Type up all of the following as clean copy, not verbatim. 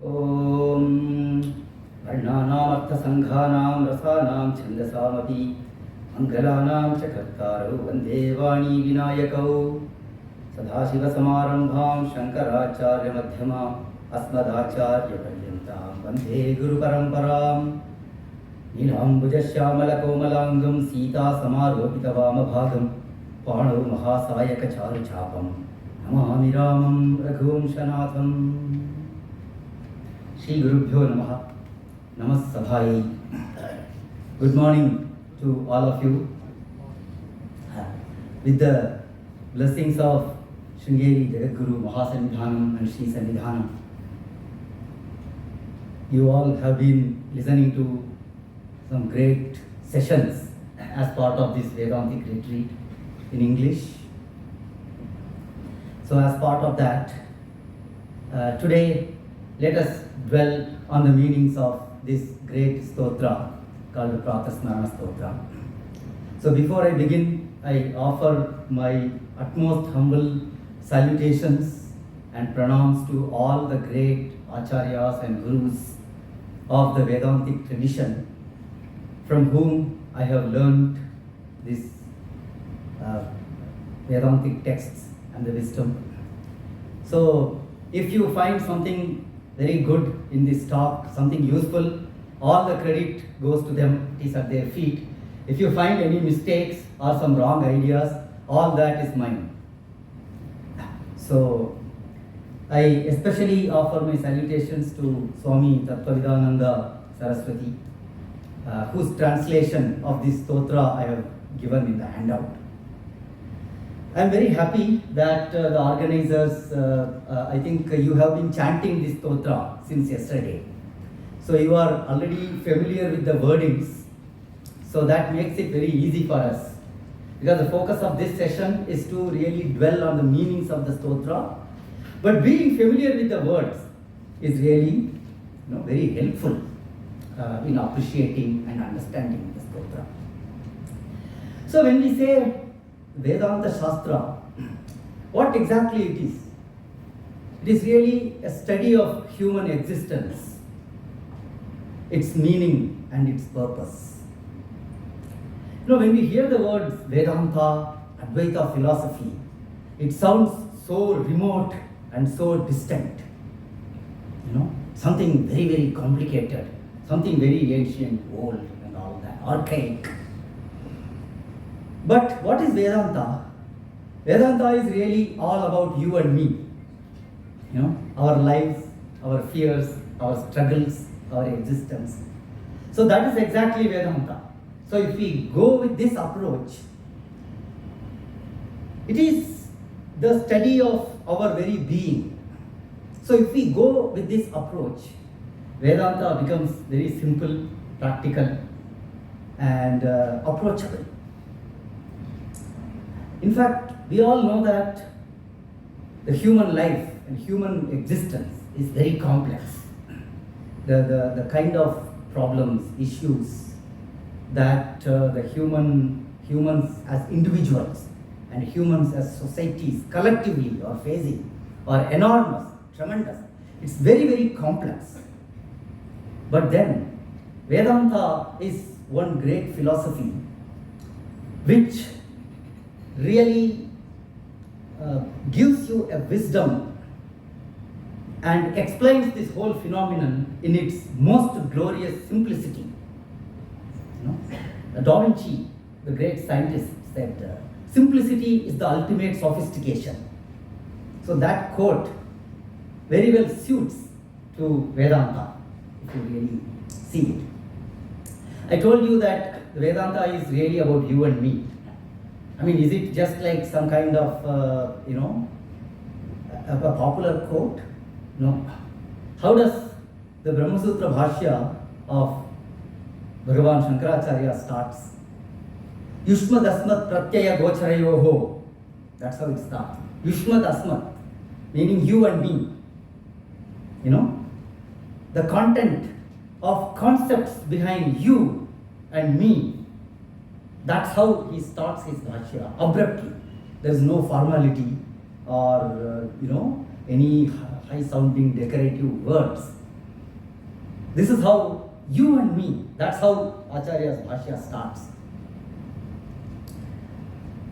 Om Varnānāṁ Rasānāṁ Chandasāmapī Mangalānāṁ Chakartāro Vande Vāni Vinayakau Sadhāshiva-samārambhāṁ Sankaracharya-madhyamāṁ Asmadacharya-paryantāṁ Vande Guru-paraṁparāṁ Nīlāṁ-bhujashyāmala-komalāṅgam Sītā-samāropita-vāmabhāgam Pāṇo mahāsāyaka-chāru-chāpam Namāmi Rāmam Raghuvamshanātham. Shri Gurubhyo Namaha. Namas-sabhāyai. Good morning to all of you. With the blessings of Sringeri Jagadguru Mahasannidhanam and Sri Sannidhanam, you all have been listening to some great sessions as part of this Vedantic retreat in English. So as part of that, today let us dwell on the meanings of this great stotra called the Prātasmaraṇa-stotram. So before I begin, I offer my utmost humble salutations and pranams to all the great acharyas and gurus of the Vedantic tradition, from whom I have learned this Vedantic texts and the wisdom. So if you find something very good in this talk, something useful, all the credit goes to them, it is at their feet. If you find any mistakes or some wrong ideas, all that is mine. So I especially offer my salutations to Swami Tattvavidananda Saraswati, whose translation of this stotra I have given in the handout. I am very happy that the organizers, I think you have been chanting this stotra since yesterday. So you are already familiar with the wordings. So that makes it very easy for us. Because the focus of this session is to really dwell on the meanings of the stotra. But being familiar with the words is really very helpful in appreciating and understanding the stotra. So when we say Vedanta Shastra, what exactly it is? It is really a study of human existence, its meaning and its purpose. When we hear the words Vedanta, Advaita philosophy, it sounds so remote and so distant. Something very, very complicated, something very ancient, old and all that, archaic. But what is Vedanta? Vedanta is really all about you and me. Our lives, our fears, our struggles, our existence. So that is exactly Vedanta. So if we go with this approach, it is the study of our very being. So if we go with this approach, Vedanta becomes very simple, practical, and approachable. In fact, we all know that the human life and human existence is very complex. The kind of problems, issues that the humans as individuals and humans as societies collectively are facing are enormous, tremendous. It's very, very complex. But then, Vedanta is one great philosophy which really gives you a wisdom and explains this whole phenomenon in its most glorious simplicity. Da Vinci, the great scientist, said, simplicity is the ultimate sophistication. So that quote very well suits to Vedanta, if you really see it. I told you that Vedanta is really about you and me. Is it just like some kind of, a popular quote? No. How does the Brahma Sutra Bhashya of Bhagavan Sankaracharya starts? Yushmad asmat pratyaya gocharayoho. That's how it starts. Yushmad asmat, meaning you and me. The content of concepts behind you and me. That's how he starts his Bhashya, abruptly. There's no formality or, any high-sounding decorative words. This is how you and me, that's how Acharya's Bhashya starts.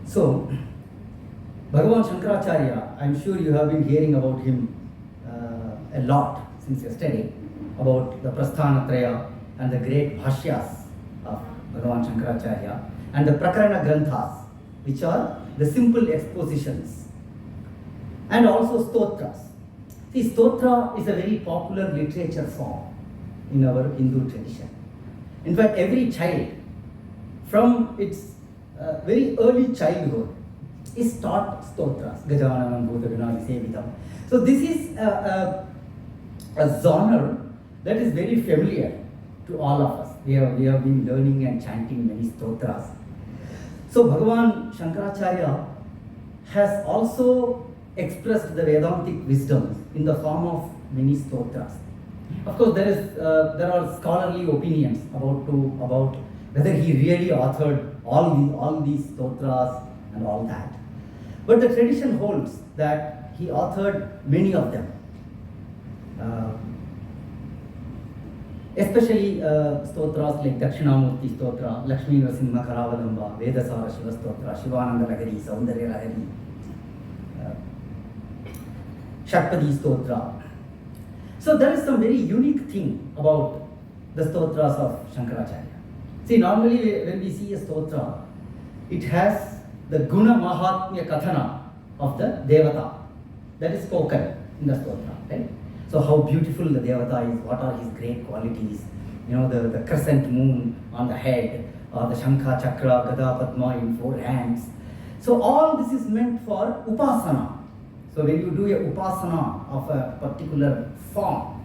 So, Bhagavan Sankaracharya, I'm sure you have been hearing about him a lot since yesterday, about the Prasthanatraya and the great Bhashyas of Bhagavan Sankaracharya and the Prakarana Granthas, which are the simple expositions, and also Stotras. See, Stotra is a very popular literature form in our Hindu tradition. In fact, every child from its very early childhood is taught Stotras, Gajananam Bhutaganadi Sevitam. So this is a genre that is very familiar to all of us. We have been learning and chanting many Stotras. So Bhagavan Sankaracharya has also expressed the Vedantic wisdom in the form of many Stotras. Of course, there are scholarly opinions about whether he really authored all these Stotras and all that. But the tradition holds that he authored many of them. Especially Stotras like Dakshinamurti Stotra, Lakshmi Narasimha Karavalamba, Vedasara Shiva Stotra, Shivananda Lahari, Saundarya Lahari, Shatpadi Stotra. So there is some very unique thing about the Stotras of Shankaracharya. See, normally when we see a Stotra, it has the Guna Mahatmya Kathana of the Devata that is spoken in the Stotra, right? So how beautiful the Devata is, what are his great qualities, the crescent moon on the head, or the Shankha Chakra, Gada Padma in 4 hands. So all this is meant for Upasana. So when you do a Upasana of a particular form,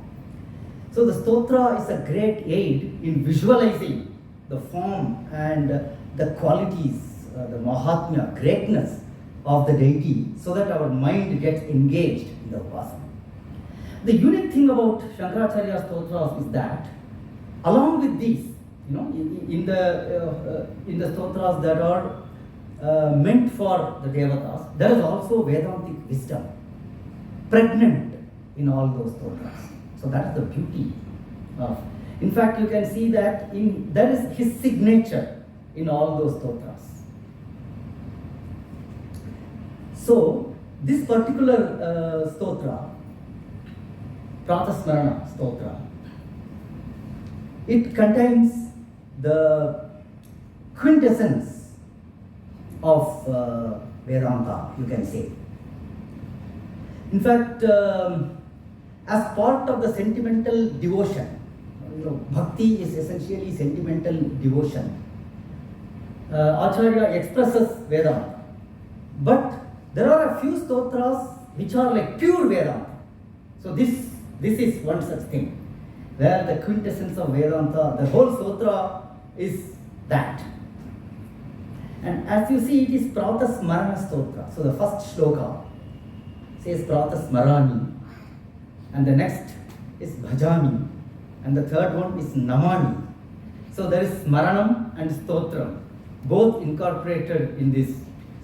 so the Stotra is a great aid in visualizing the form and the qualities, the Mahatmya, greatness of the deity, so that our mind gets engaged in the Upasana. The unique thing about Shankaracharya's Stotras is that, along with these, in the Stotras that are meant for the Devatas, there is also Vedantic wisdom pregnant in all those Stotras. So that is the beauty of. In fact, you can see that that is his signature in all those Stotras. So this particular Stotra, Prātasmaraṇa-stotram, it contains the quintessence of Vedanta, you can say. In fact, as part of the sentimental devotion, bhakti is essentially sentimental devotion. Acharya expresses Vedanta, but there are a few Stotras which are like pure Vedanta. So this is one such thing, where the quintessence of Vedanta, the whole Stotra is that. And as you see, it is Prātasmaraṇa-stotra. So the first shloka says Prātasmaraṇi, and the next is Bhajami, and the third one is Namami. So there is Smaranam and Stotram, both incorporated in this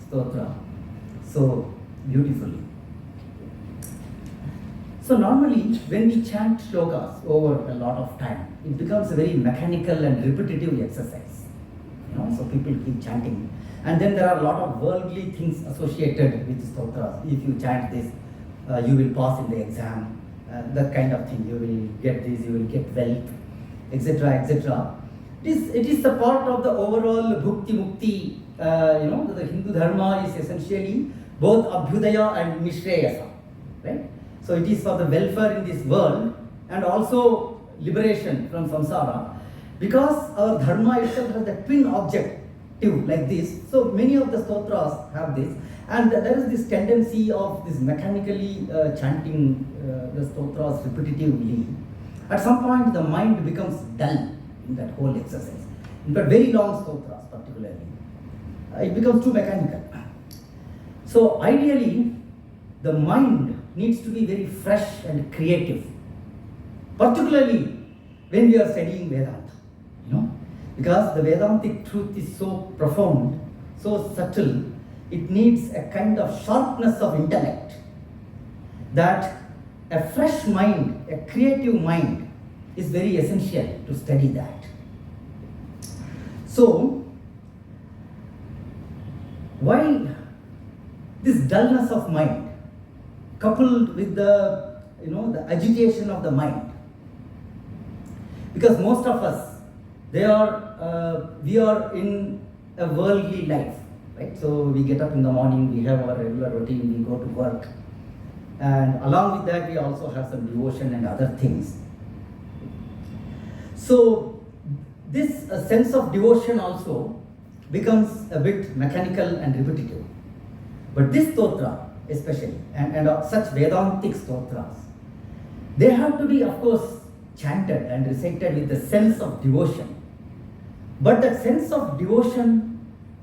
Stotra. So beautifully. So normally, when we chant shlokas over a lot of time, it becomes a very mechanical and repetitive exercise. So people keep chanting. And then there are a lot of worldly things associated with stotras. If you chant this, you will pass in the exam, that kind of thing. You will get this, you will get wealth, etc., etc. It is a part of the overall bhukti mukti. The Hindu dharma is essentially both abhyudaya and nishreyasa, right? So it is for the welfare in this world and also liberation from samsara, because our dharma itself has the twin objective like this. So many of the stotras have this, and there is this tendency of this mechanically chanting the stotras repetitively. At some point the mind becomes dull in that whole exercise. In fact, very long stotras particularly, it becomes too mechanical. So ideally, the mind needs to be very fresh and creative, particularly when we are studying Vedanta, because the Vedantic truth is so profound, so subtle, it needs a kind of sharpness of intellect that a fresh mind, a creative mind, is very essential to study that. So, why this dullness of mind coupled with the agitation of the mind? Because most of us, we are in a worldly life, right? So we get up in the morning, we have our regular routine, we go to work, and along with that we also have some devotion and other things. So this sense of devotion also becomes a bit mechanical and repetitive. But this stotra especially, and such Vedantic stotras, they have to be, of course, chanted and recited with the sense of devotion. But that sense of devotion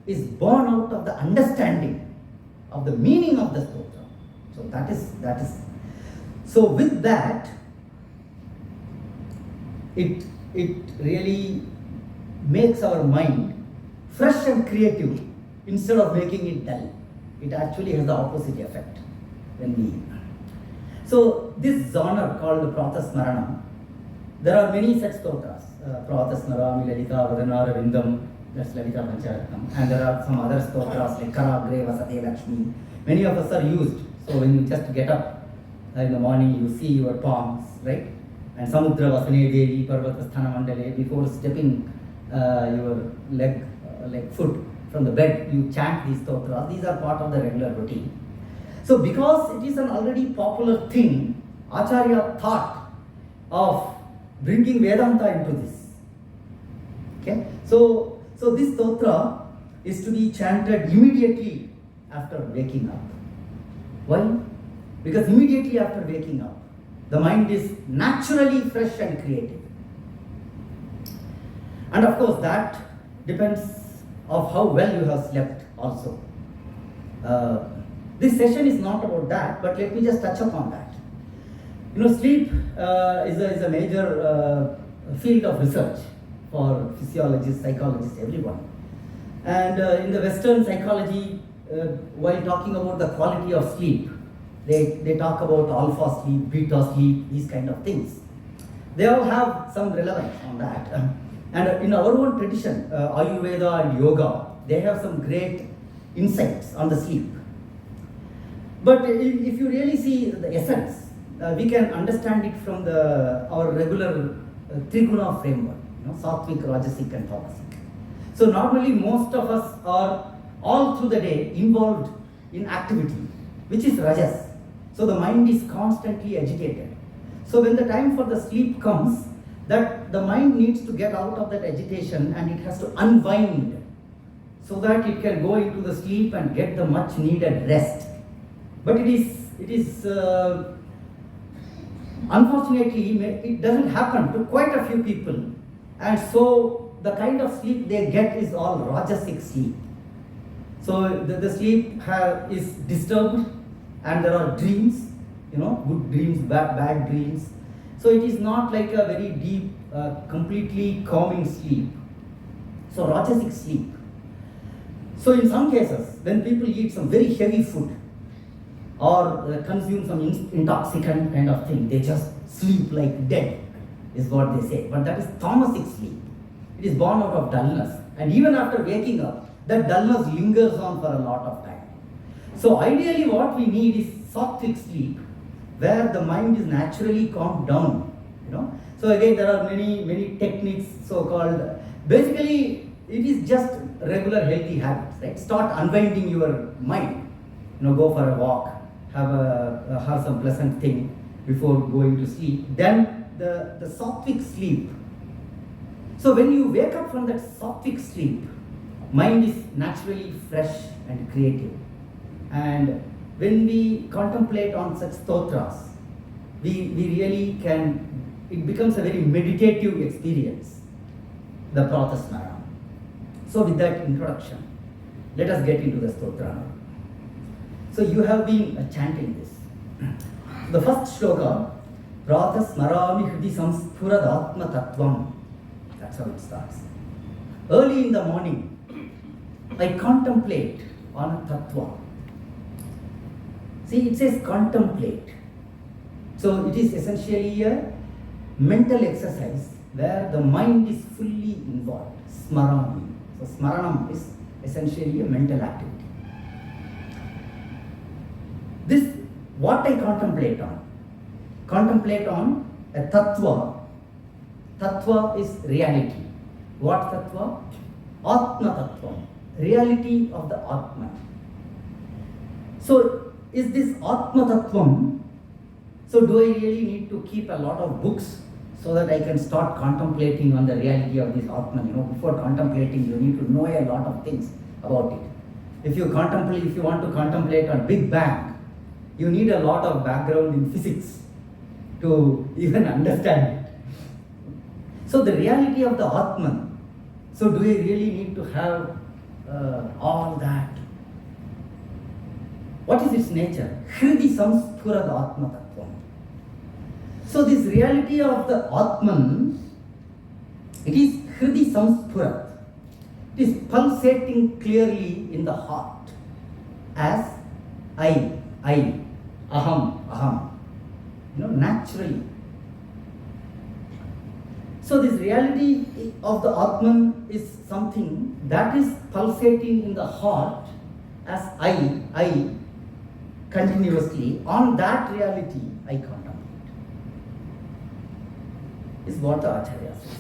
is born out of the understanding of the meaning of the stotra. So that is. So with that, it really makes our mind fresh and creative instead of making it dull. It actually has the opposite effect when we. So this genre called Prātasmaraṇa, there are many such stotras. Prātasmaraṇa, Lalita, Vadana, Ravindam, that's Lalita Pancharatnam. And there are some other stotras like Karagre, Vasate, Lakshmi. Many of us are used. So when you just get up in the morning, you see your palms, right? And Samudra Vasane Devi, Parvatasthana Mandale, before stepping your foot from the bed, you chant these stotras. These are part of the regular routine. So because it is an already popular thing, Acharya thought of bringing Vedanta into this. Okay? So this stotra is to be chanted immediately after waking up. Why? Because immediately after waking up, the mind is naturally fresh and creative. And of course that depends of how well you have slept also. This session is not about that, but let me just touch upon that. Sleep is a major field of research for physiologists, psychologists, everyone. And in the Western psychology, while talking about the quality of sleep, they talk about alpha sleep, beta sleep, these kind of things. They all have some relevance on that. And in our own tradition, Ayurveda and yoga, they have some great insights on the sleep. But if you really see the essence, we can understand it from our regular Triguna framework, Sattvic, Rajasic and Tamasic. So normally most of us are all through the day involved in activity, which is Rajas. So the mind is constantly agitated. So when the time for the sleep comes, that the mind needs to get out of that agitation and it has to unwind so that it can go into the sleep and get the much needed rest. But it is unfortunately, it doesn't happen to quite a few people, and so the kind of sleep they get is all Rajasic sleep. So the sleep is disturbed, and there are dreams, good dreams, bad dreams. So it is not like a very deep, completely calming sleep. So Rajasic sleep. So in some cases, when people eat some very heavy food, or consume some intoxicant kind of thing, they just sleep like dead, is what they say. But that is tamasic sleep. It is born out of dullness. And even after waking up, that dullness lingers on for a lot of time. So ideally what we need is sattvic sleep, where the mind is naturally calmed down. So again, there are many techniques, so-called. Basically, it is just regular healthy habits, right? Start unwinding your mind. Go for a walk. Have some pleasant thing before going to sleep. Then the sattvic sleep. So when you wake up from that sattvic sleep, mind is naturally fresh and creative. And when we contemplate on such stotras, we really can, it becomes a very meditative experience, the Prātasmaraṇa. So with that introduction, let us get into the stotra now. So you have been chanting this. The first shloka, Prātasmaraṇa hṛdi saṁsphuradātmatattvaṁ. That's how it starts. Early in the morning, I contemplate on a tattva. See, it says contemplate. So it is essentially a mental exercise where the mind is fully involved, smarāmi. So smaranam is essentially a mental activity. This, what I contemplate on? Contemplate on a tattva. Tattva is reality. What tattva? Atmatattvaṁ, reality of the Atman. So, is this Atmatattvaṁ? So, do I really need to keep a lot of books so that I can start contemplating on the reality of this Atman? You know, before contemplating, you need to know a lot of things about it. If you want to contemplate on Big Bang, you need a lot of background in physics to even understand it. So, the reality of the Atman. So, do I really need to have all that? What is its nature? Hṛdi saṁsphuradātmatattvaṁ. So, this reality of the Atman, it is hṛdi saṁsphurat. It is pulsating clearly in the heart as I, aham, you know, naturally. So this reality of the Atman is something that is pulsating in the heart as I continuously. On that reality, I contemplate. Is what the Acharya says.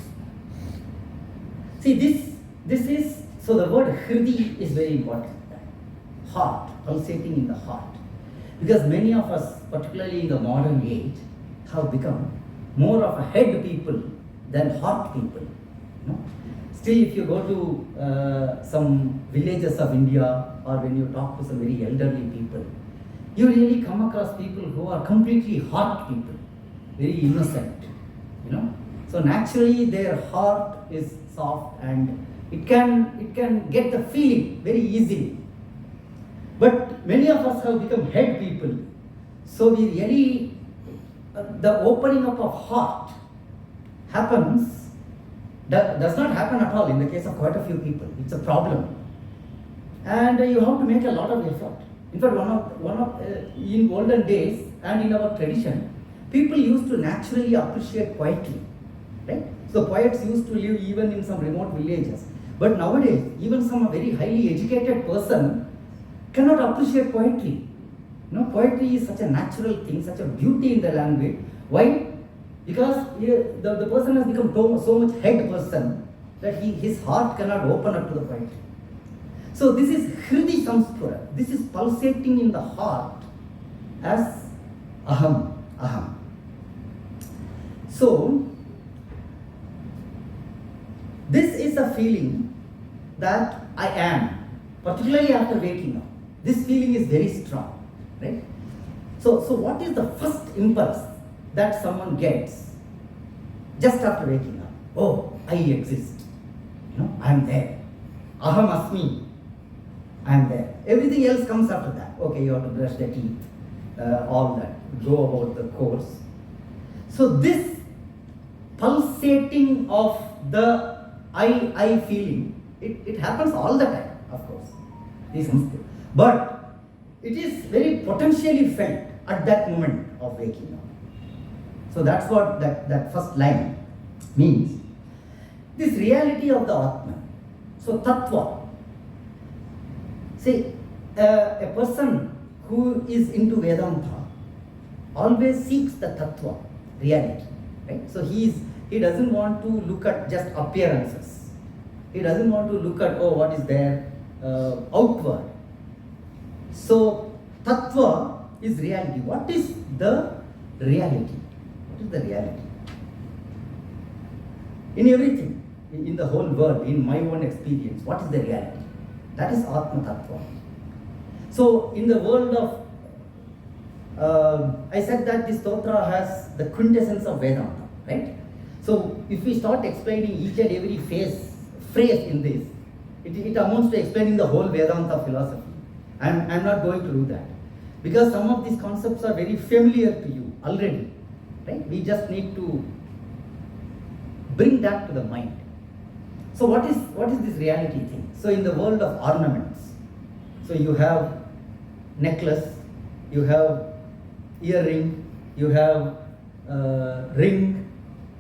See, this is, so the word hṛdi is very important. Heart, pulsating in the heart. Because many of us, particularly in the modern age, have become more of a head people than heart people. You know? Still, if you go to some villages of India, or when you talk to some very elderly people, you really come across people who are completely heart people, very innocent. You know, so naturally their heart is soft and it can get the feeling very easily. But many of us have become head people, so we really the opening up of heart happens, does not happen at all in the case of quite a few people. It's a problem, and you have to make a lot of effort. In fact, in olden days and in our tradition, people used to naturally appreciate poetry, right? So poets used to live even in some remote villages. But nowadays, even some very highly educated person cannot appreciate poetry. You know, poetry is such a natural thing, such a beauty in the language. Why? Because the person has become so much head person that his heart cannot open up to the poetry. So this is hṛdi saṁsphurat. This is pulsating in the heart as aham. So this is a feeling that I am, particularly after waking up. This feeling is very strong, right? So what is the first impulse that someone gets just after waking up? Oh, I exist. You know, I am there. Aham Brahmaasmi. I am there. Everything else comes after that. Okay, you have to brush the teeth, all that. Go about the course. So this pulsating of the I feeling, it happens all the time, of course. But it is very potentially felt at that moment of waking up. So that's what that first line means. This reality of the Atman. So tattva. See, a person who is into Vedanta always seeks the tattva, reality, right? So he doesn't want to look at just appearances. He doesn't want to look at, what is there outward. So tattva is reality. What is the reality? What is the reality? In everything, in the whole world, in my own experience, what is the reality? That is Atma Tattva. So in the world of, I said that this Stotra has the quintessence of Vedanta, right? So if we start explaining each and every phrase in this, it amounts to explaining the whole Vedanta philosophy. I'm not going to do that, because some of these concepts are very familiar to you already, right? We just need to bring that to the mind. So what is this reality thing? So in the world of ornaments, so you have necklace, you have earring, you have ring,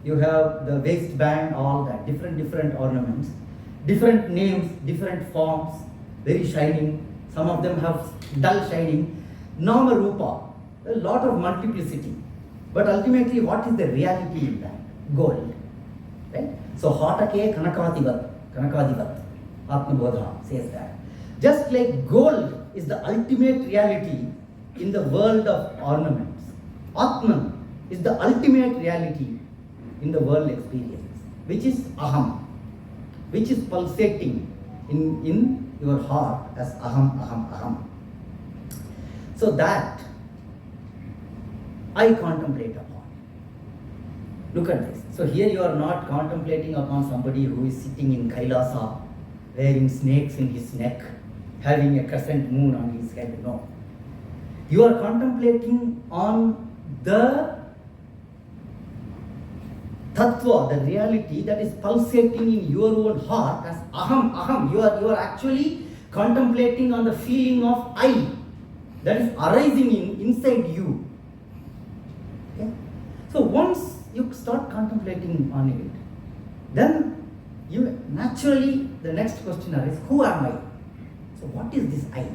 you have the waistband, all that, different ornaments, different names, different forms, very shining. Some of them have dull shining. Nama Rupa, a lot of multiplicity. But ultimately, what is the reality in that? Gold. Right? So, Hatake Kanakadivat, Atmabodha says that. Just like gold is the ultimate reality in the world of ornaments, Atman is the ultimate reality in the world experience, which is Aham, which is pulsating in your heart as Aham, Aham, Aham. So that I contemplate upon. Look at this. So here you are not contemplating upon somebody who is sitting in Kailasa, wearing snakes in his neck, having a crescent moon on his head. No. You are contemplating on the tattva, the reality that is pulsating in your own heart as aham, aham. You are actually contemplating on the feeling of I that is arising inside you. Okay? So once you start contemplating on it, then you naturally, the next question arises, who am I? So what is this I?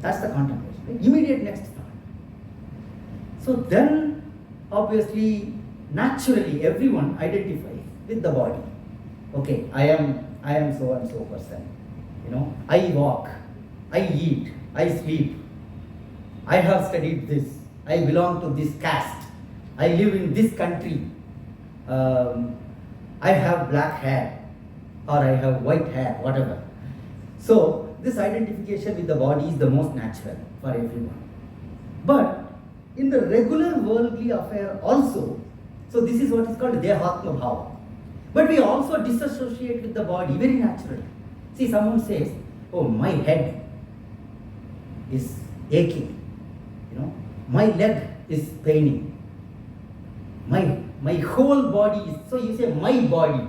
That's the contemplation. Right? Immediate next thought. So then, obviously, naturally, everyone identifies with the body. Okay, I am so and so person. You know, I walk, I eat, I sleep. I have studied this. I belong to this caste. I live in this country. I have black hair, or I have white hair, whatever. So this identification with the body is the most natural for everyone. But in the regular worldly affair also, so this is what is called Dehatma Bhava. But we also disassociate with the body very naturally. See, someone says, oh, my head is aching, you know, my leg is paining, my whole body is, so you say my body.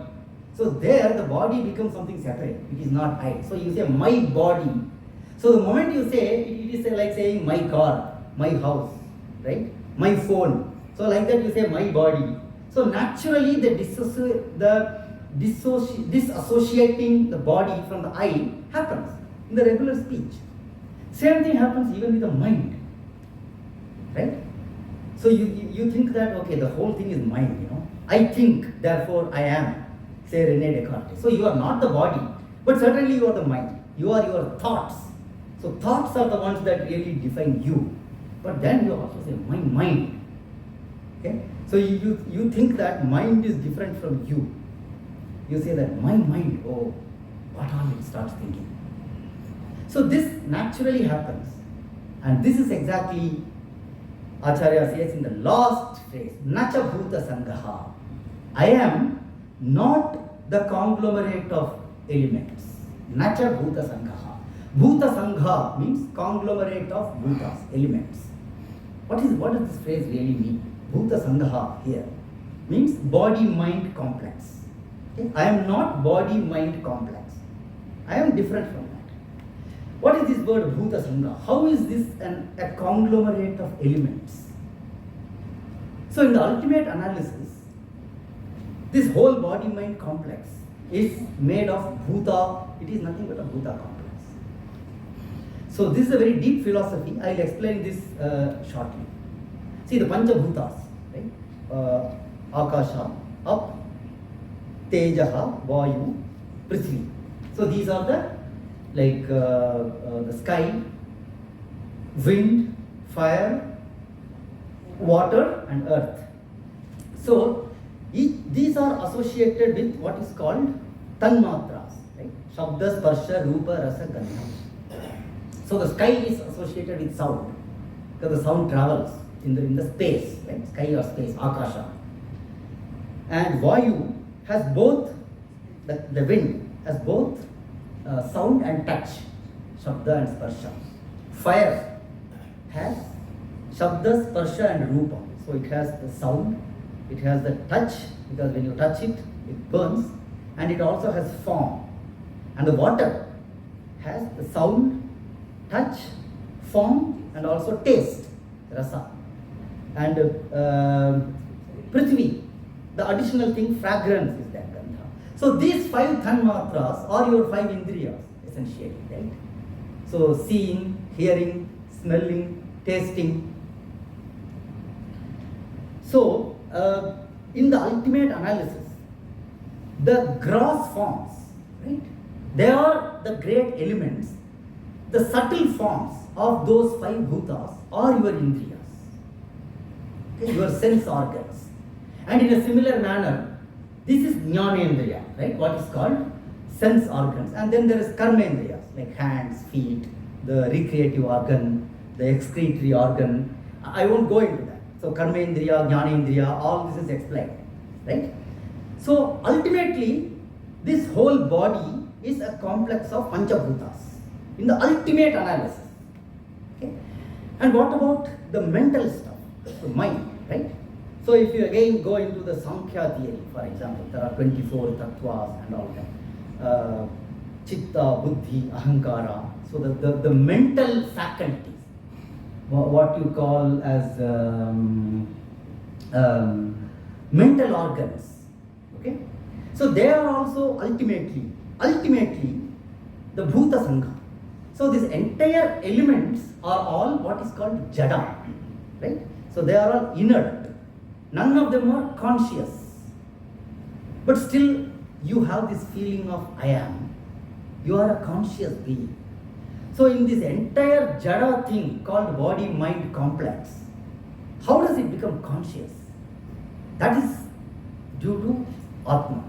So there the body becomes something separate, it is not I. So you say my body. So the moment you say, it is like saying my car, my house, right? My phone. So like that you say my body. So naturally the disassociating the body from the I happens in the regular speech. Same thing happens even with the mind, right? So you think that, okay, the whole thing is mind, you know. I think, therefore I am. Say Rene Descartes. So you are not the body, but certainly you are the mind. You are your thoughts. So thoughts are the ones that really define you. But then you also say my mind. Okay? So you think that mind is different from you. You say that my mind, oh, what all it starts thinking. So this naturally happens. And this is exactly Acharya says in the last phrase, Nacha bhūtasaṅghaḥ. I am not the conglomerate of elements. Nacha bhūtasaṅghaḥ. Bhūtasaṅghaḥ means conglomerate of bhutas, elements. What does this phrase really mean? Bhūtasaṅghaḥ here means body-mind complex. Okay? I am not body-mind complex. I am different from that. What is this word bhūtasaṅghaḥ? How is this a conglomerate of elements? So in the ultimate analysis, this whole body-mind complex is made of bhuta. It is nothing but a bhuta complex. So this is a very deep philosophy. I will explain this shortly. See the Panchabhutas, right? Akasha, up, Tejaha, Vayu, Prithvi. So these are the sky, wind, fire, water and earth. So these are associated with what is called tanmatras, right? Shabda, Sparsha, Rupa, Rasa, Gandha. So the sky is associated with sound because the sound travels in the space, right? Sky or space, Akasha. And Vayu has both, the wind has both sound and touch, Shabda and Sparsha. Fire has Shabda, Sparsha and Rupa. So it has the sound, it has the touch, because when you touch it, it burns, and it also has form. And the water has the sound, touch, form, and also taste, rasa. And Prithvi, the additional thing, fragrance is that gandha. So these 5 tanmatras are your 5 indriyas, essentially, right? So seeing, hearing, smelling, tasting. So in the ultimate analysis, the gross forms, right? They are the great elements. The subtle forms of those 5 bhutas are your indriyas, okay? Your sense organs. And in a similar manner, this is jnanendriya, right? What is called sense organs. And then there is karmendriyas, like hands, feet, the recreative organ, the excretory organ. I won't go into that. So karmendriya, jnanendriya, all this is explained, right? So ultimately, this whole body is a complex of panchabhutas in the ultimate analysis. Okay? And what about the mental stuff, the mind, right? So if you again go into the Sankhya theory, for example, there are 24 tattvas and all that. Chitta, buddhi, ahankara. So the mental faculties, what you call as mental organs. Okay? So they are also ultimately the bhūtasaṅghaḥ. So these entire elements are all what is called jada, right? So they are all inert. None of them are conscious. But still you have this feeling of I am. You are a conscious being. So in this entire jada thing called body-mind complex, how does it become conscious? That is due to Atman.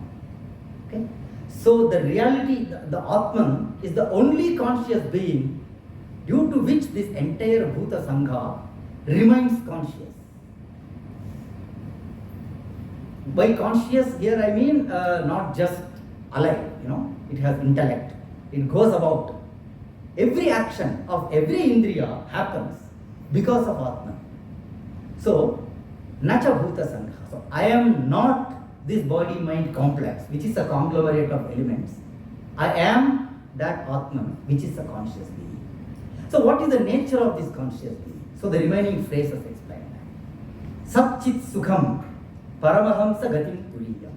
Okay? So the reality, the Atman is the only conscious being due to which this entire bhūtasaṅghaḥ remains conscious. By conscious here I mean not just alive, it has intellect. It goes about. Every action of every indriya happens because of Atman. So, nacha bhūtasaṅghaḥ. So, I am not this body-mind complex, which is a conglomerate of elements. I am that Atman, which is a conscious being. So, what is the nature of this conscious being? So, the remaining phrases explain that. Saccitsukhaṁ paramahaṁsagatiṁ turīyam.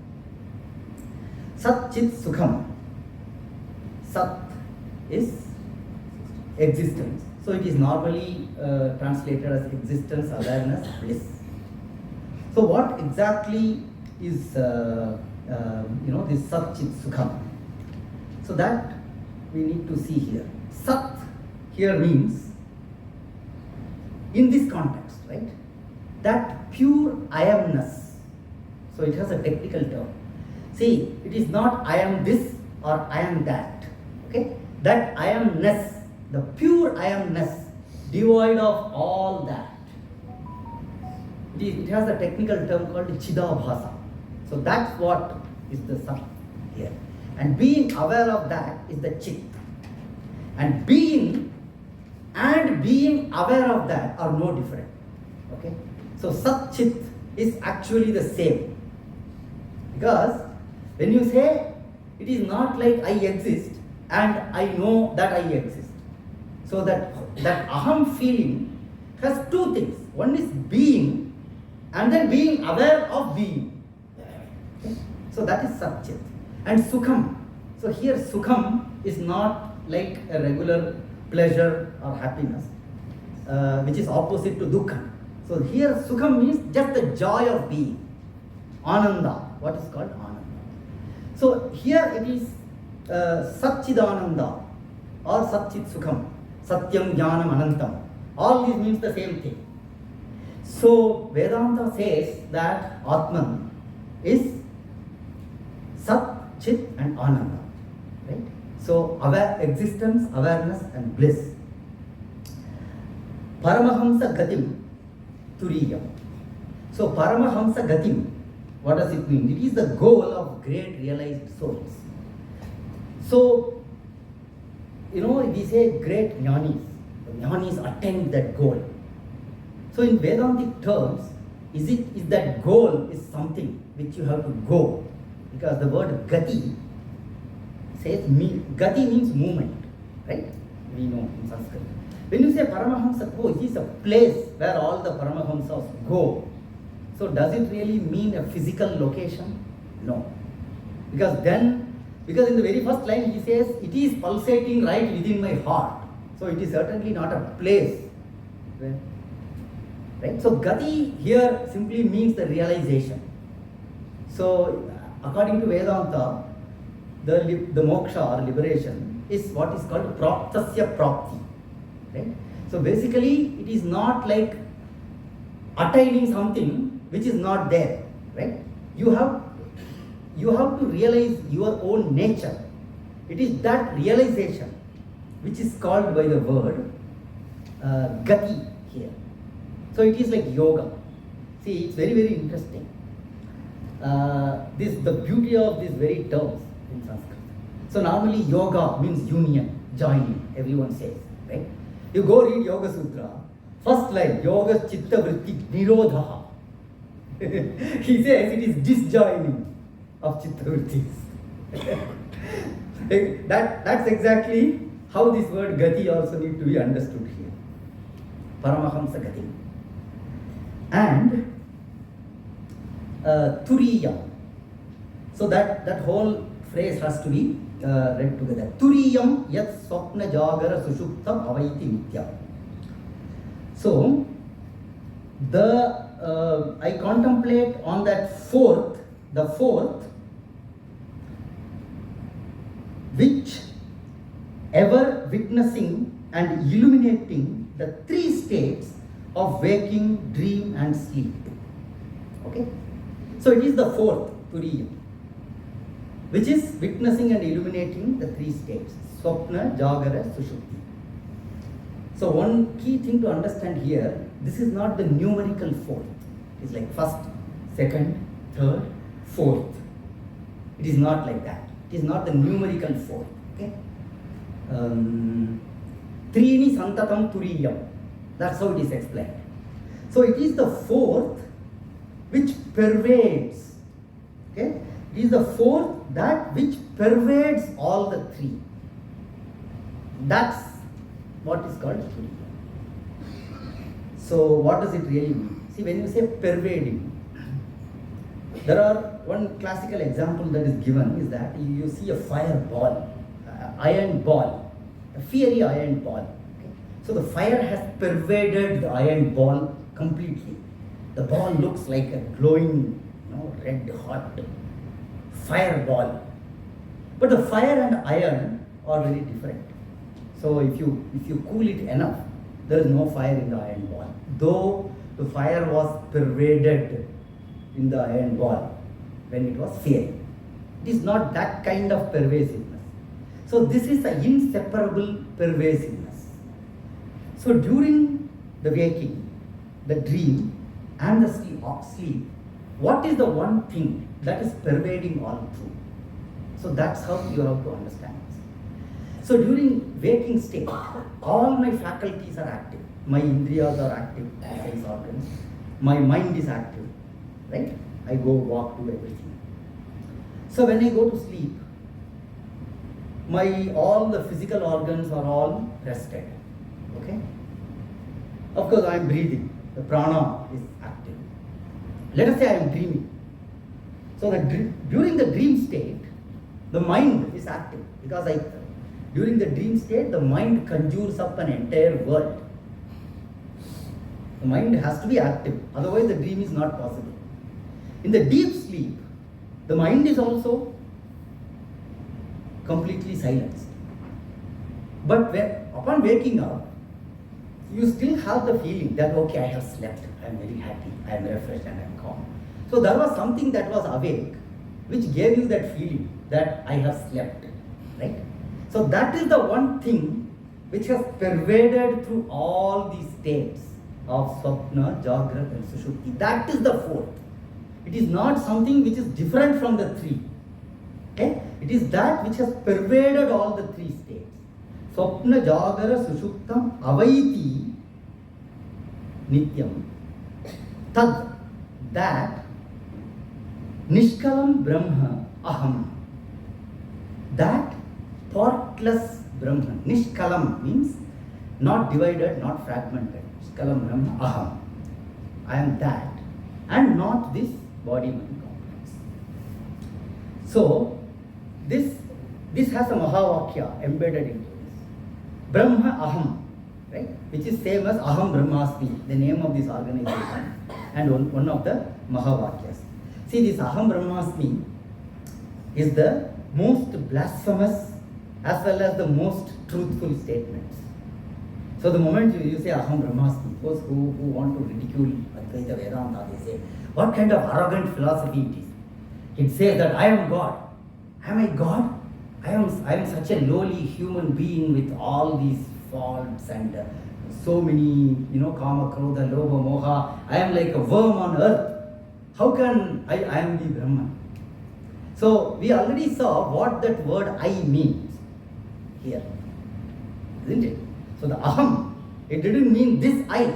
Saccitsukhaṁ. Sat is existence. So it is normally translated as existence, awareness, bliss. So what exactly is this Saccitsukhaṁ? So that we need to see here. Sat here means, in this context, right, that pure I amness. So it has a technical term. See, it is not I am this or I am that. Okay? That I amness, the pure I amness, devoid of all that. It has a technical term called chidabhasa. So that's what is the sat here. And being aware of that is the chit. And being aware of that are no different. Okay? So sat chit is actually the same. Because when you say it is not like I exist and I know that I exist. So that aham feeling has two things. One is being and then being aware of being. Okay? So that is Satchit. And Sukham. So here Sukham is not like a regular pleasure or happiness, which is opposite to Dukkha. So here Sukham means just the joy of being. Ananda. What is called Ananda. So here it is Satchidananda or Saccitsukhaṁ. Satyam Jnanam Anantam. All these means the same thing. So Vedanta says that Atman is Sat, Chit and Ananda. Right? So existence, awareness and bliss. Paramahaṁsagatiṁ turīyam. So paramahaṁsagatiṁ, what does it mean? It is the goal of great realized souls. So, we say great jnanis. The jnanis attain that goal. So in Vedantic terms, is that goal is something which you have to go. Because the word gati says, gati means movement, right? We know in Sanskrit. When you say Paramahamsa go, it is a place where all the Paramahamsas go So does it really mean a physical location? No. Because in the very first line he says, it is pulsating right within my heart. So it is certainly not a place. Right? So gati here simply means the realization. So according to Vedanta, the moksha or liberation is what is called prātasya prapti. Right? So basically it is not like attaining something which is not there. Right? You have to realize your own nature. It is that realization which is called by the word gati here. So it is like yoga. See, it's very, very interesting. The beauty of these very terms in Sanskrit. So normally yoga means union, joining, everyone says, right? You go read Yoga Sutra, first line, yoga chitta vritti nirodha. He says it is disjoining of chitta vrittis. That's exactly how this word gati also need to be understood here. Paramahaṁsagatiṁ. And turīyam. So that whole phrase has to be read together. Turīyam Yatsvapna-jāgara-suṣuptamavaiti nityaṁ. So I contemplate on that the fourth, which ever witnessing and illuminating the three states of waking, dream and sleep. Okay? So it is the fourth, turīyam, which is witnessing and illuminating the three states, swapna, jagara, sushupti. So one key thing to understand here, this is not the numerical fourth. It is like first, second, third, fourth. It is not like that. It is not the numerical fourth. Okay? Trini santatam turīyam. That's how it is explained. So it is the fourth which pervades. Okay? It is the fourth that which pervades all the three. That's what is called turīyam. So what does it really mean? See, when you say pervading, there are one classical example that is given is that you see a fire ball, iron ball, a fiery iron ball. Okay? So the fire has pervaded the iron ball completely. The ball looks like a glowing, red hot fireball. But the fire and iron are very different. So if you cool it enough, there is no fire in the iron ball. Though the fire was pervaded in the iron ball when it was fiery. It is not that kind of pervasiveness. So this is an inseparable pervasiveness. So during the waking, the dream and the sleep, what is the one thing that is pervading all through? So that's how you have to understand this. So during waking state, all my faculties are active. My indriyas are active, sense organs. My mind is active, right? I go walk, do everything. So when I go to sleep, all the physical organs are all rested. Okay? Of course, I am breathing. The prana is active. Let us say I am dreaming. So during the dream state, the mind is active because during the dream state, the mind conjures up an entire world. The mind has to be active, otherwise the dream is not possible. In the deep sleep, the mind is also completely silenced. But upon waking up, you still have the feeling that, okay, I have slept, I am very happy, I am refreshed and I am calm. So there was something that was awake, which gave you that feeling that I have slept, right? So that is the one thing which has pervaded through all these states of swapna, jagrata and sushupti. That is the fourth. It is not something which is different from the three. Okay? It is that which has pervaded all the three states. Swapna-jāgara-suṣuptamavaiti nityaṁ. That niṣkalamahaṁ aham. That partless Brahman. Niṣkalam means not divided, not fragmented. Niṣkalamahaṁ aham. I am that. and not this body-mind complex. So, this has a Mahavakya embedded into this. Brahma Aham, right? Which is same as Aham Brahmaasmi, the name of this organization, and one of the Mahavakyas. See, this Aham Brahmaasmi is the most blasphemous as well as the most truthful statements. So the moment you say Aham Brahmaasmi, those who want to ridicule Advaita Vedanta, they say, what kind of arrogant philosophy it is? It says that I am God. Am I God? I am such a lowly human being with all these faults and so many, kama, krodha, lobha, moha. I am like a worm on earth. How can I am the Brahman? So we already saw what that word I means here, isn't it? So the Aham, it didn't mean this I.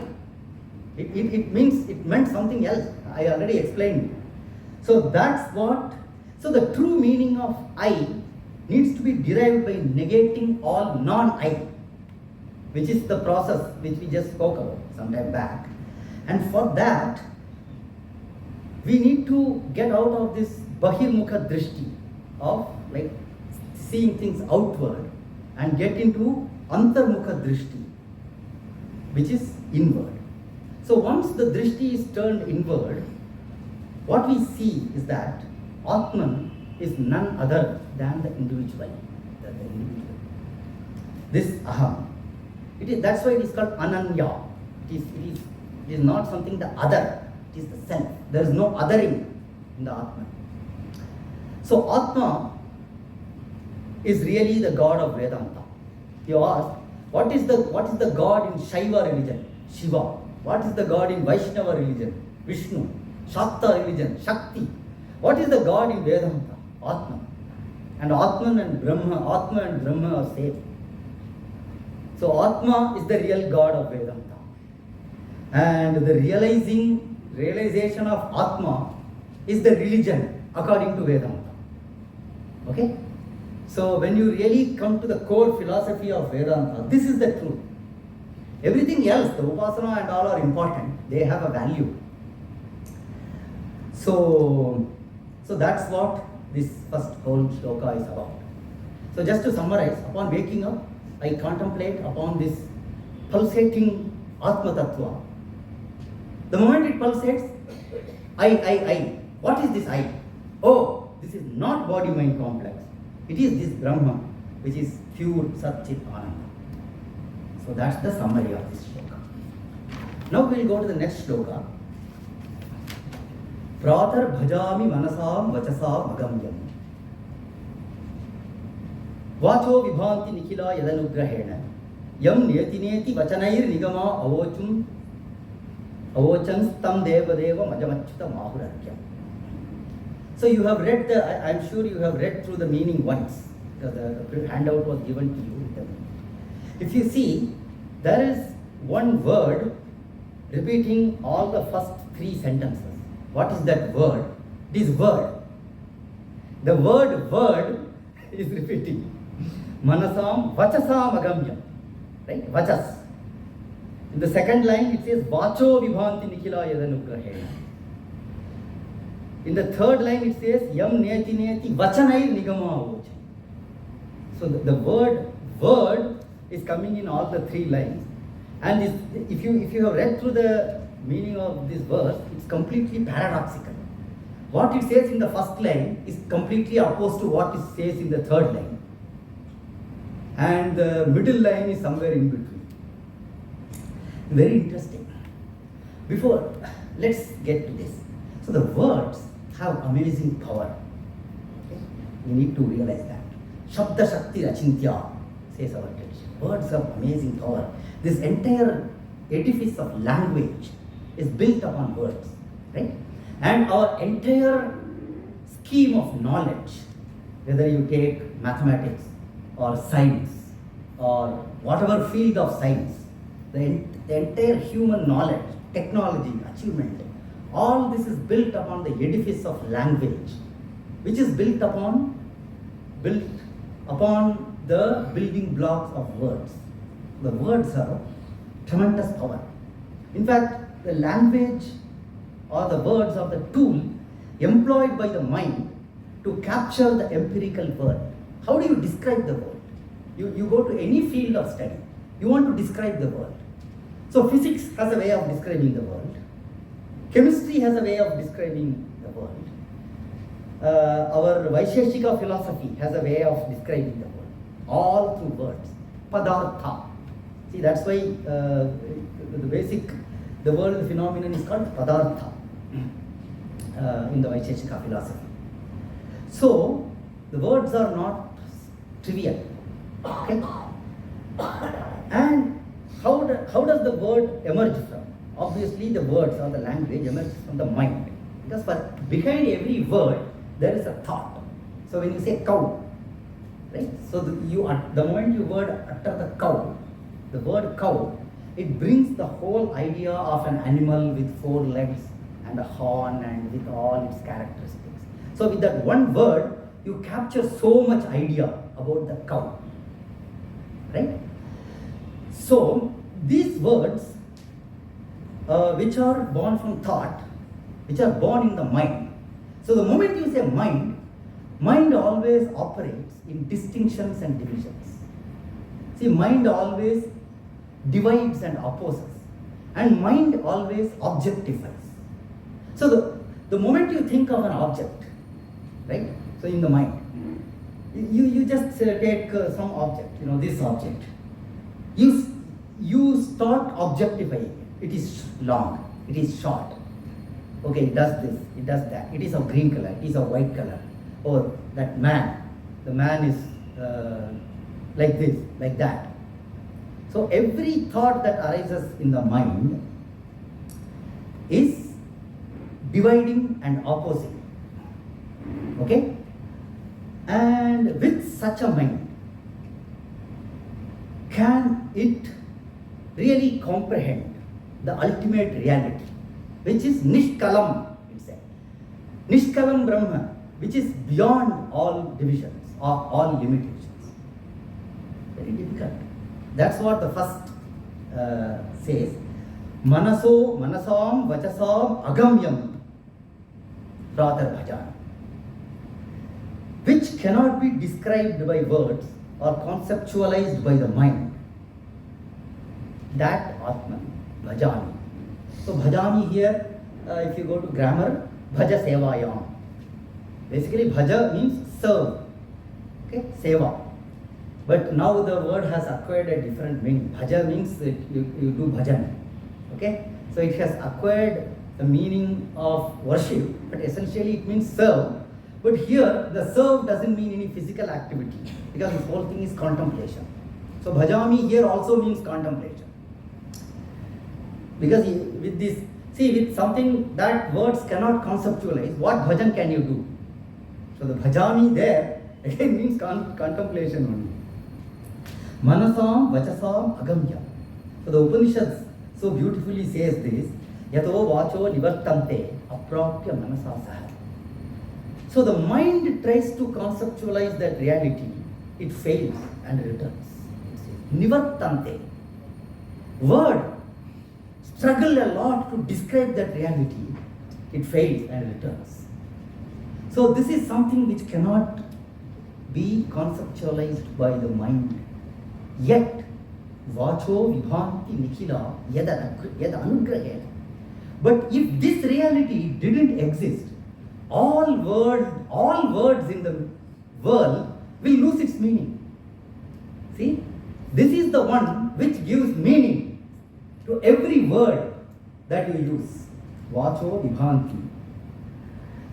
It meant something else. I already explained. So that's what. So the true meaning of I needs to be derived by negating all non-I, which is the process which we just spoke about some time back. And for that, we need to get out of this Bahirmukha Drishti of like seeing things outward and get into Antarmukha Drishti, which is inward. So once the Drishti is turned inward, what we see is that Atman is none other than the individual. This Aham. That's why it is called Ananya. It is not something the other. It is the self. There is no othering in the Atman. So Atma is really the God of Vedanta. You ask, what is the God in Shaiva religion? Shiva. What is the God in Vaishnava religion? Vishnu. Shakta religion? Shakti. What is the God in Vedanta? Atman. And Atman and Brahma are same. So Atma is the real God of Vedanta. And the realization of Atma is the religion according to Vedanta. Okay? So when you really come to the core philosophy of Vedanta, this is the truth. Everything else, the upasana and all are important. They have a value. So that's what this first whole shloka is about. So just to summarize, upon waking up, I contemplate upon this pulsating Atma Tattva. The moment it pulsates, I. What is this I? Oh, this is not body-mind complex. It is this Brahman, which is pure Satchit Ananda. So that's the summary of this shloka. Now we will go to the next shloka. Pratar bhajami manasam vachasam agamyam. Vacho vibhanti nikhila yadanugrahena. Yam neti vachanair nigama avochans tam deva majamachyuta mahurakyam. So you have read I'm sure you have read through the meaning once. The handout was given to you. If you see, there is one word repeating all the first three sentences. What is that word? This word. The word is repeating. Manasam vachasam agamyam. Right? Vachas. In the second line it says Vacho vibhanti nikhila yadanugrahena. In the third line it says Yam neti vachanair nigama avochan. So the word is coming in all the three lines. And if you have read through the meaning of this verse, it's completely paradoxical. What it says in the first line is completely opposed to what it says in the third line. And the middle line is somewhere in between. Very interesting. Before, let's get to this. So the words have amazing power. Okay? We need to realize that. Shabda Shakti Achintya, says our tradition. Words have amazing power. This entire edifice of language is built upon words, right? And our entire scheme of knowledge, whether you take mathematics or science or whatever field of science, the entire human knowledge, technology, achievement, all this is built upon the edifice of language, which is built upon the building blocks of words. The words have tremendous power. In fact, the language or the words are the tool employed by the mind to capture the empirical world. How do you describe the world? You go to any field of study, you want to describe the world. So physics has a way of describing the world. Chemistry has a way of describing the world. Our Vaisheshika philosophy has a way of describing the world. All through words. Padartha. See, that's why the world phenomenon is called Padartha in the Vaisheshika philosophy. So, the words are not trivial. Okay? And how does the word emerge from? Obviously, the words or the language emerge from the mind. Because behind every word, there is a thought. So, when you say cow, right? So, the moment you utter the cow, the word cow, it brings the whole idea of an animal with 4 legs and a horn and with all its characteristics. So with that one word, you capture so much idea about the cow, right? So these words, which are born from thought, which are born in the mind. So the moment you say mind always operates in distinctions and divisions. See, mind always divides and opposes, and mind always objectifies. So the moment you think of an object, right? So in the mind, you just take some object, this object. You start objectifying it. It is long, it is short. Okay, it does this, it does that. It is of green color, it is of white color. Or that man, the man is like this, like that. So every thought that arises in the mind is dividing and opposing. Okay? And with such a mind, can it really comprehend the ultimate reality, which is niṣkalam itself. Niṣkalam Brahman, which is beyond all divisions or all limitations. Very difficult. That's what the first says. Manasam vachasam agamyam Prātaḥ, which cannot be described by words or conceptualized by the mind. That Atman, bhajami. So bhajami here, if you go to grammar, bhaja sevayam. Basically bhaja means serve. Okay, seva. But now the word has acquired a different meaning. Bhaja means that you do bhajan. Okay? So it has acquired the meaning of worship, but essentially it means serve. But here the serve doesn't mean any physical activity, because this whole thing is contemplation. So bhajami here also means contemplation. Because with this, with something that words cannot conceptualize, what bhajan can you do? So the bhajami there again means contemplation only. Manasam vachasam agamya. So the Upanishads so beautifully says this, yato vacho nivartante aprapya manasa saha. So the mind tries to conceptualize that reality, it fails and returns. Nivartante. Word struggle a lot to describe that reality, it fails and returns. So this is something which cannot be conceptualized by the mind. Yet, vacho vibhanti nikhila yad anugrahena. But if this reality didn't exist, all words in the world will lose its meaning. See, this is the one which gives meaning to every word that you use. Vacho vibhanti.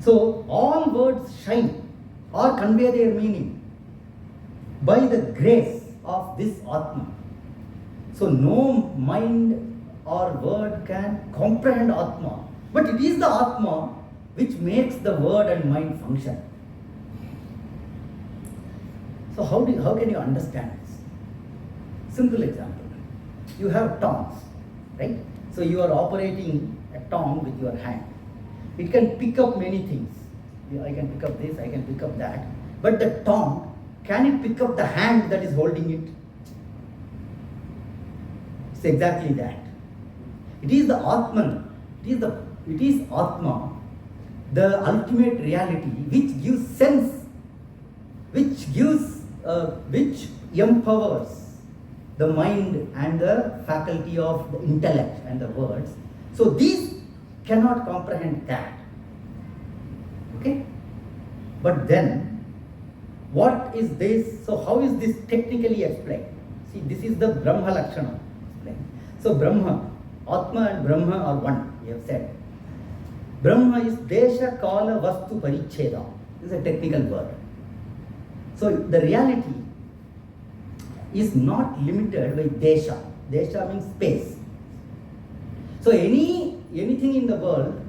So all words shine or convey their meaning by the grace of this Atman. So no mind or word can comprehend Atma, but it is the Atma which makes the word and mind function. So how can you understand this? Simple example. You have tongs, right? So you are operating a tong with your hand. It can pick up many things. I can pick up this, I can pick up that. But the tong, can it pick up the hand that is holding it? It's exactly that. It is the Atman. It It is Atma, the ultimate reality, which gives sense, which empowers the mind and the faculty of the intellect and the words. So these cannot comprehend that. Okay? But then, what is this? So how is this technically explained? See, this is the Brahma Lakshana explained. So Brahma, Atma and Brahma are one, we have said. Brahma is Desha Kala Vastu Paricheda. This is a technical word. So the reality is not limited by Desha. Desha means space. So anything in the world,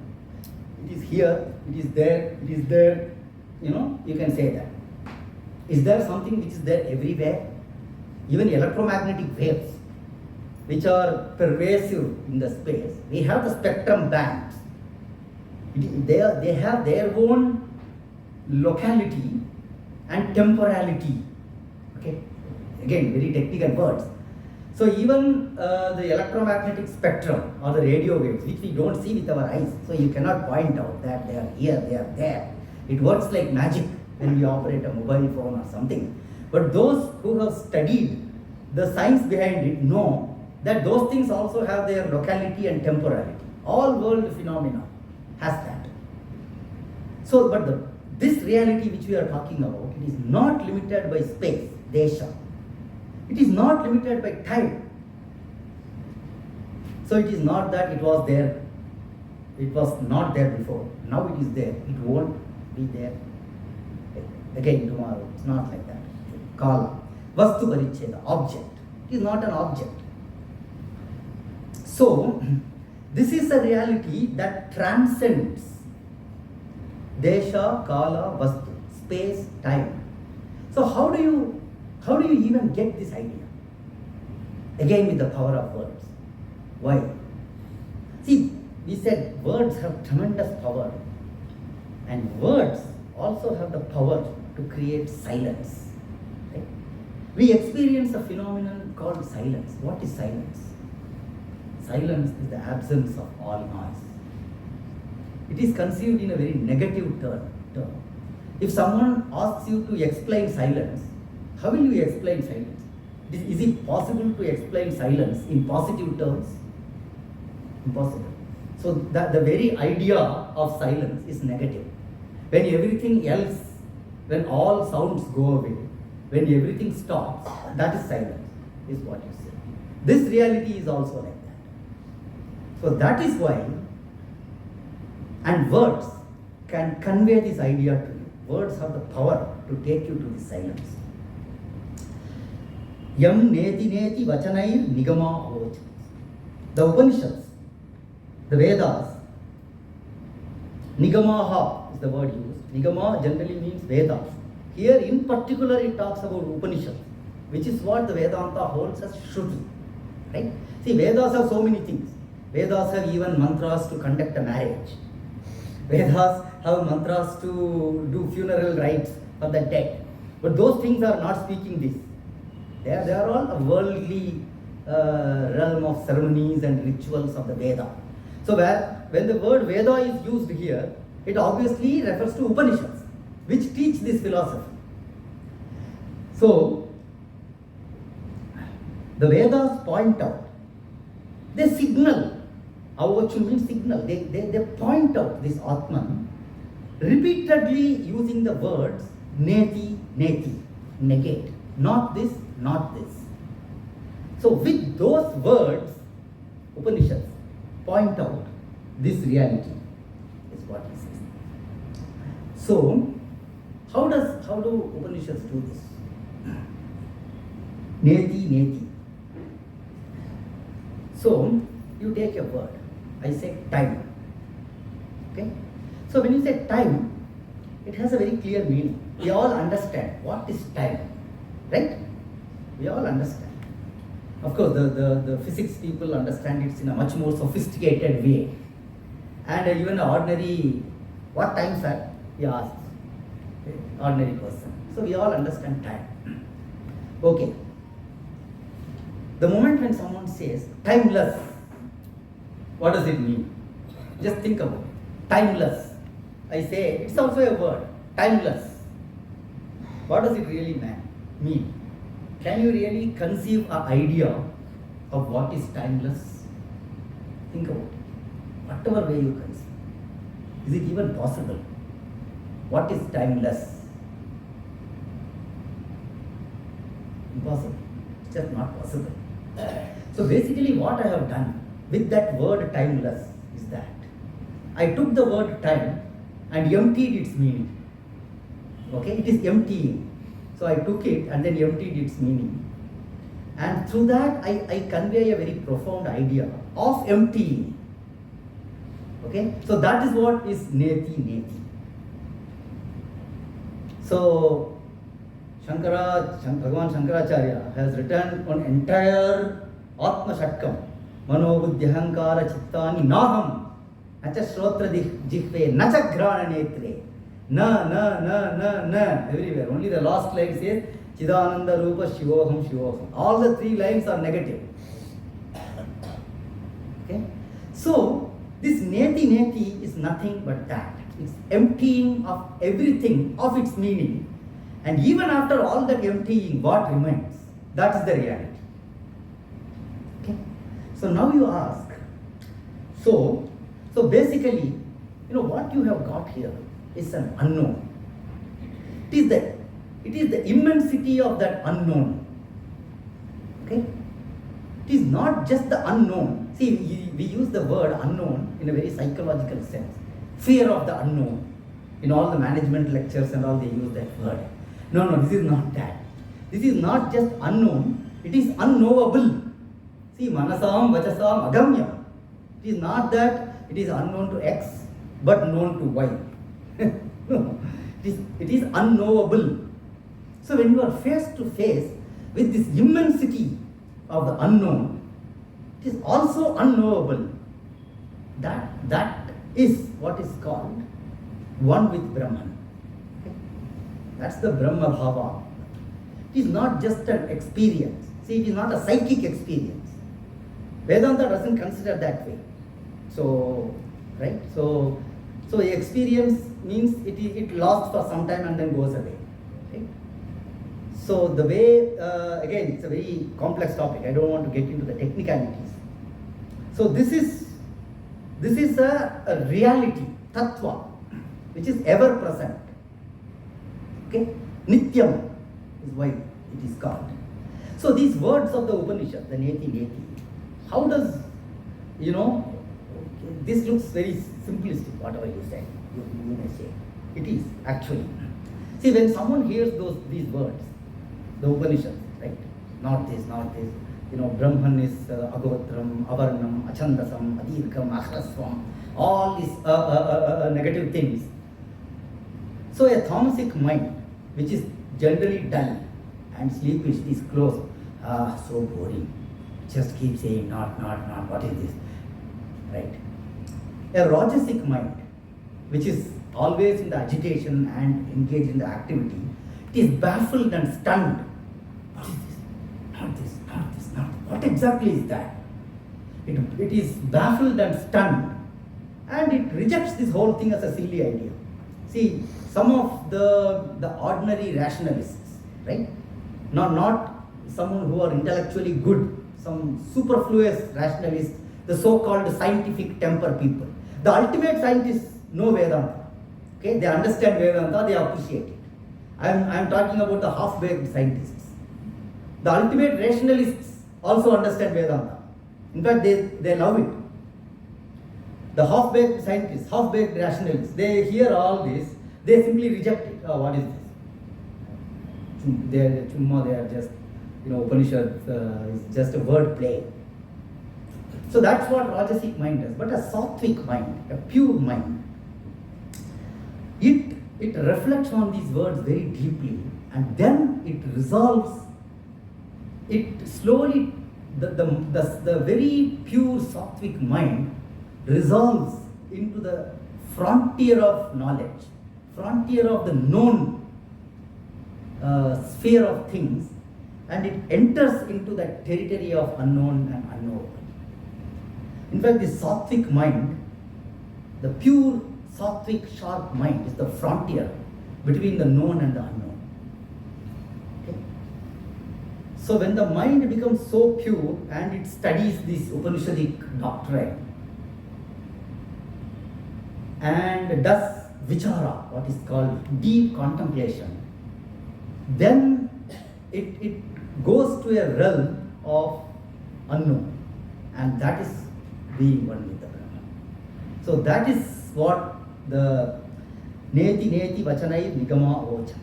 it is here, it is there, you can say that. Is there something which is there everywhere? Even electromagnetic waves, which are pervasive in the space, we have the spectrum bands. They have their own locality and temporality. Okay, again, very technical words. So even the electromagnetic spectrum or the radio waves, which we don't see with our eyes, so you cannot point out that they are here, they are there. It works like magic when we operate a mobile phone or something. But those who have studied the science behind it know that those things also have their locality and temporality. All world phenomena has that. So, but this reality which we are talking about, it is not limited by space, desha. It is not limited by time. So it is not that it was there, it was not there before. Now it is there, it won't be there again tomorrow. It's not like that. Kala, Vastu Paricheda, object. It is not an object. So, this is a reality that transcends Desha, Kala, Vastu, space, time. So how do you even get this idea? Again with the power of words. Why? See, we said words have tremendous power, and words also have the power to create silence. Right? We experience a phenomenon called silence. What is silence? Silence is the absence of all noise. It is conceived in a very negative term. If someone asks you to explain silence, how will you explain silence? Is it possible to explain silence in positive terms? Impossible. So the very idea of silence is negative. When everything else, when all sounds go away, when everything stops, that is silence, is what you say. This reality is also like that. So that is why, and words can convey this idea to you. Words have the power to take you to the silence. Yam neti neti vachanair nigama avach. The Upanishads, the Vedas, nigamaha is the word used. Nigama generally means Vedas. Here in particular it talks about Upanishads, which is what the Vedanta holds as Shruti. Right? See, Vedas have so many things. Vedas have even mantras to conduct a marriage. Vedas have mantras to do funeral rites for the dead. But those things are not speaking this. They are all a worldly realm of ceremonies and rituals of the Veda. So when the word Veda is used here, it obviously refers to Upanishads, which teach this philosophy. So, the Vedas point out, they signal, Avachu means signal, they point out this Atman, repeatedly using the words neti, neti, negate, not this, not this. So with those words, Upanishads point out this reality, is what he says. So, how do Upanishads do this? Neti, neti. So, you take a word. I say time. Okay? So when you say time, it has a very clear meaning. We all understand what is time. Right? We all understand. Of course, the physics people understand it in a much more sophisticated way. And even an ordinary, what time, sir? He asks. Okay? Ordinary person. So we all understand time. Okay. The moment when someone says timeless, what does it mean? Just think about it. Timeless. I say, it's also a word. Timeless. What does it really mean? Can you really conceive an idea of what is timeless? Think about it. Whatever way you conceive. Is it even possible? What is timeless? Impossible. It's just not possible. So basically what I have done with that word timeless is that I took the word time and emptied its meaning. Okay, it is emptying. So I took it and then emptied its meaning. And through that I convey a very profound idea of emptying. Okay, so that is what is neti. So Bhagavan Sankaracharya has written on entire Atma Shatkam, Manobuddhyahankara Chittani Naham, Nacha Stotra Jihve, Nacha Grana Netre, Na, everywhere. Only the last line says Chidananda Rupa Shivoham. All the three lines are negative. Okay? So, this neti is nothing but that. It's emptying of everything of its meaning. And even after all that emptying, what remains? That is the reality. Okay? So now you ask, so basically, what you have got here is an unknown. It is the immensity of that unknown. Okay? It is not just the unknown. See, we use the word unknown in a very psychological sense. Fear of the unknown. In all the management lectures and all, they use that word. No, this is not that. This is not just unknown, it is unknowable. See, manasam, vachasam, agamya. It is not that it is unknown to X, but known to Y. No, it is unknowable. So when you are face to face with this immensity of the unknown, it is also unknowable. That is what is called one with Brahman. That's the Brahma Bhava. It is not just an experience. See, it is not a psychic experience. Vedanta doesn't consider that way. So, right? So the experience means it lasts for some time and then goes away. Okay? So the way, again, it's a very complex topic. I don't want to get into the technicalities. So this is a reality, tattva, which is ever present. Okay? Nityaṁ is why it is called. So these words of the Upanishad, the neti, how does, this looks very simplistic, whatever you say, you may say. It is, actually. See, when someone hears these words, the Upanishads, right? Not this. Brahman is agovatram, avarnam, achandasam, adirgham, akhrasvam, all these negative things. So a tamasic mind, which is generally dull and sleepish, is close. So boring. Just keep saying not, what is this? Right? A rajasic mind, which is always in the agitation and engaged in the activity, it is baffled and stunned. What is this? Not this. What exactly is that? It is baffled and stunned, and it rejects this whole thing as a silly idea. See, some of the ordinary rationalists, right? Not someone who are intellectually good, some superfluous rationalists, the so-called scientific temper people. The ultimate scientists know Vedanta. Okay, they understand Vedanta, they appreciate it. I am talking about the half-baked scientists. The ultimate rationalists also understand Vedanta. In fact, they love it. The half-baked scientists, half-baked rationalists, they hear all this, they simply reject it. Oh, what is this? They are just, Upanishad is just a word play. So that's what Rajasic mind does. But a Sattvic mind, a pure mind, it reflects on these words very deeply, and then it resolves. It slowly, the very pure Sattvic mind resolves into the frontier of knowledge, frontier of the known sphere of things, and it enters into that territory of unknown and unknowable. In fact, this Sattvic mind The pure, sattvic, sharp mind is the frontier between the known and the unknown. Okay? So when the mind becomes so pure and it studies this Upanishadic doctrine and does vichara, what is called deep contemplation, then it goes to a realm of unknown, and that is being one with the Brahman. So that is what the neti neti vachanai nigama ocha.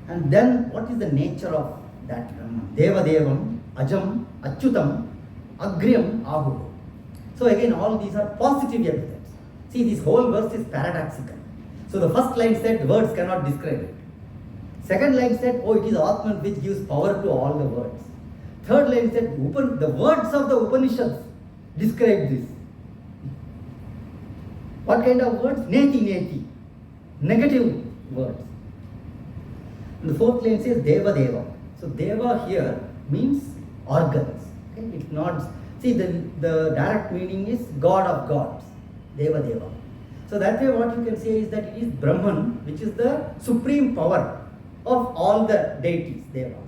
And then what is the nature of that Brahman? Deva devam, ajam, achyutam, agryam, ahudo. So again, all these are positive epithets. See, this whole verse is paradoxical. So the first line said words cannot describe it. Second line said, oh, it is Atman which gives power to all the words. Third line said, the words of the Upanishads describe this. What kind of words? Neti neti. Negative words. And the fourth line says Deva Deva. So Deva here means organs. Okay? It's not, see, the direct meaning is God of gods. Deva Deva. So that way what you can say is that it is Brahman, which is the supreme power of all the deities, Devas.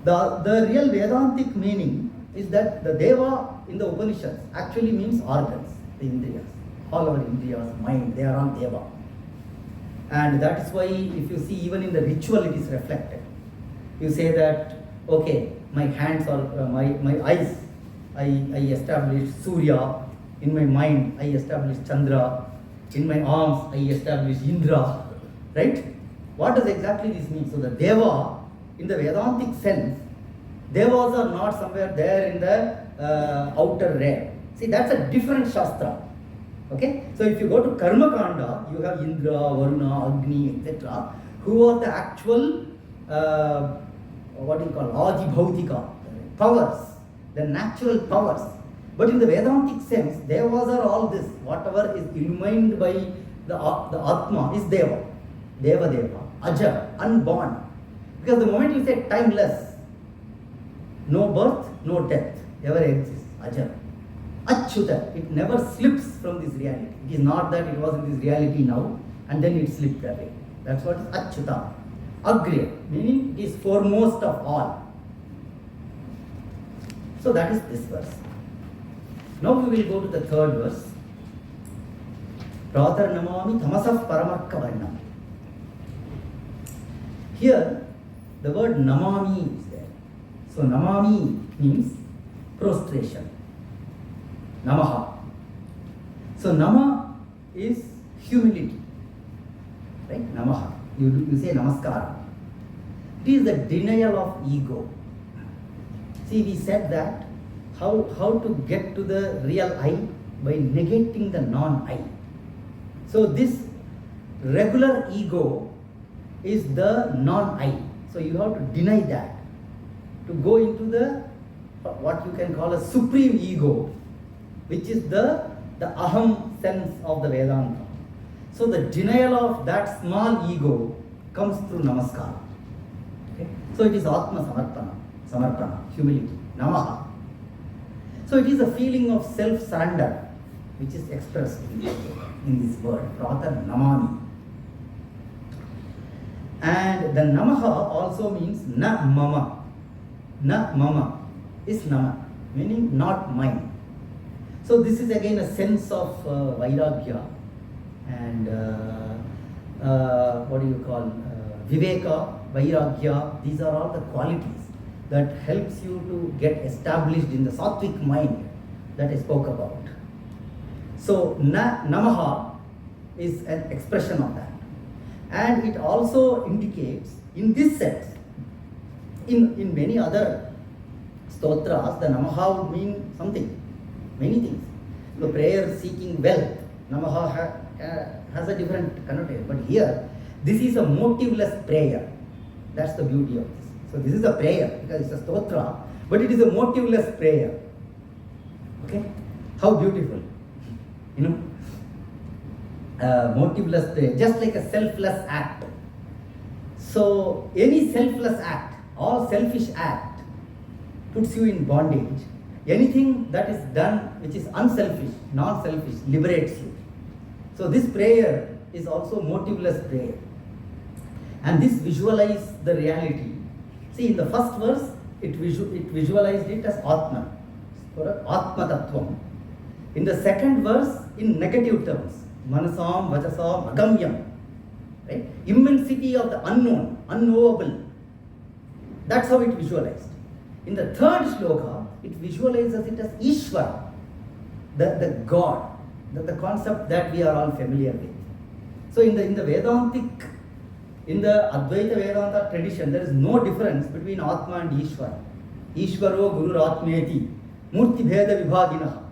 The real Vedantic meaning is that the Deva in the Upanishads actually means organs, the Indriyas. All our Indriyas, mind, they are all Deva. And that is why if you see even in the ritual it is reflected. You say that, okay, my hands or my eyes, I establish Surya. In my mind, I establish Chandra. In my arms, I establish Indra. Right? What does exactly this mean? So the Deva, in the Vedantic sense, Devas are not somewhere there in the outer realm. See, that's a different Shastra. Okay? So if you go to Karma Kanda, you have Indra, Varuna, Agni, etc., who are the actual, what do you call, Adi Bhautika, powers, the natural powers. But in the Vedantic sense, Devas are all this. Whatever is illumined by the Atma is Deva. Deva Deva. Aja, unborn. Because the moment you say timeless, no birth, no death ever exists. Aja. Achyuta, it never slips from this reality. It is not that it was in this reality now and then it slipped away. That's what is Achyuta. Agriya, meaning it is foremost of all. So that is this verse. Now we will go to the third verse. Prātar namāmi tamasah paramarka varnam. Here, the word namāmi is there. So namāmi means prostration. Namaha. So nama is humility. Right? Namaha. You say namaskara. It is the denial of ego. See, we said that how to get to the real I by negating the non-I. So this regular ego is the non-I. So you have to deny that to go into the what you can call a supreme ego, which is the Aham sense of the Vedanta. So the denial of that small ego comes through namaskara. Okay? So it is Atma Samarpana, humility, Namaha. So it is a feeling of self-surrender which is expressed in this word, Prātar namāmi. And the Namaha also means na mama. Na mama is nama, meaning not mine. So this is again a sense of vairagya and what do you call viveka, vairagya. These are all the qualities that helps you to get established in the sattvic mind that I spoke about. So namaha is an expression of that, and it also indicates in this sense. In many other stotras, the namaha would mean something, many things. The prayer seeking wealth, namaha has a different connotation. But here, this is a motiveless prayer. That's the beauty of this. So this is a prayer because it's a stotra, but it is a motiveless prayer. Okay? How beautiful. You know? Motiveless prayer, just like a selfless act. So any selfless act, all selfish act puts you in bondage. Anything that is done which is unselfish, non-selfish, liberates you. So this prayer is also motiveless prayer. And this visualizes the reality. See, in the first verse, it visualized it as Atman, Atmatattvaṁ. In the second verse, in negative terms, manasam, vachasam, agamyam, right? Immensity of the unknown, unknowable. That's how it visualized. In the third shloka, it visualizes it as Ishvara, the God, the concept that we are all familiar with. So in the Vedantic, in the Advaita Vedanta tradition, there is no difference between Atma and Ishvara. Ishvaro Guru Atmeti, Murti Bheda Vibhaginaha,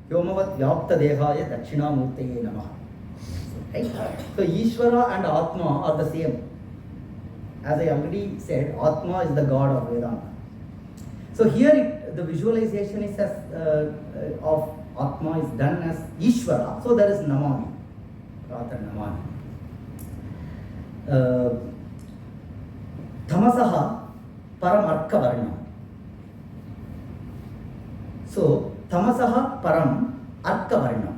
Yomavat Vyapta Dehaya Dakshina Murtaye Namaha. Right? So Ishvara and Atma are the same. As I already said, Atma is the God of Vedanta. So here the visualization is as of Atma is done as Ishvara. So there is Namami, Pratah Namami. Tamasaha Param Arka Varnam. So Tamasaha Param Arka Varnam.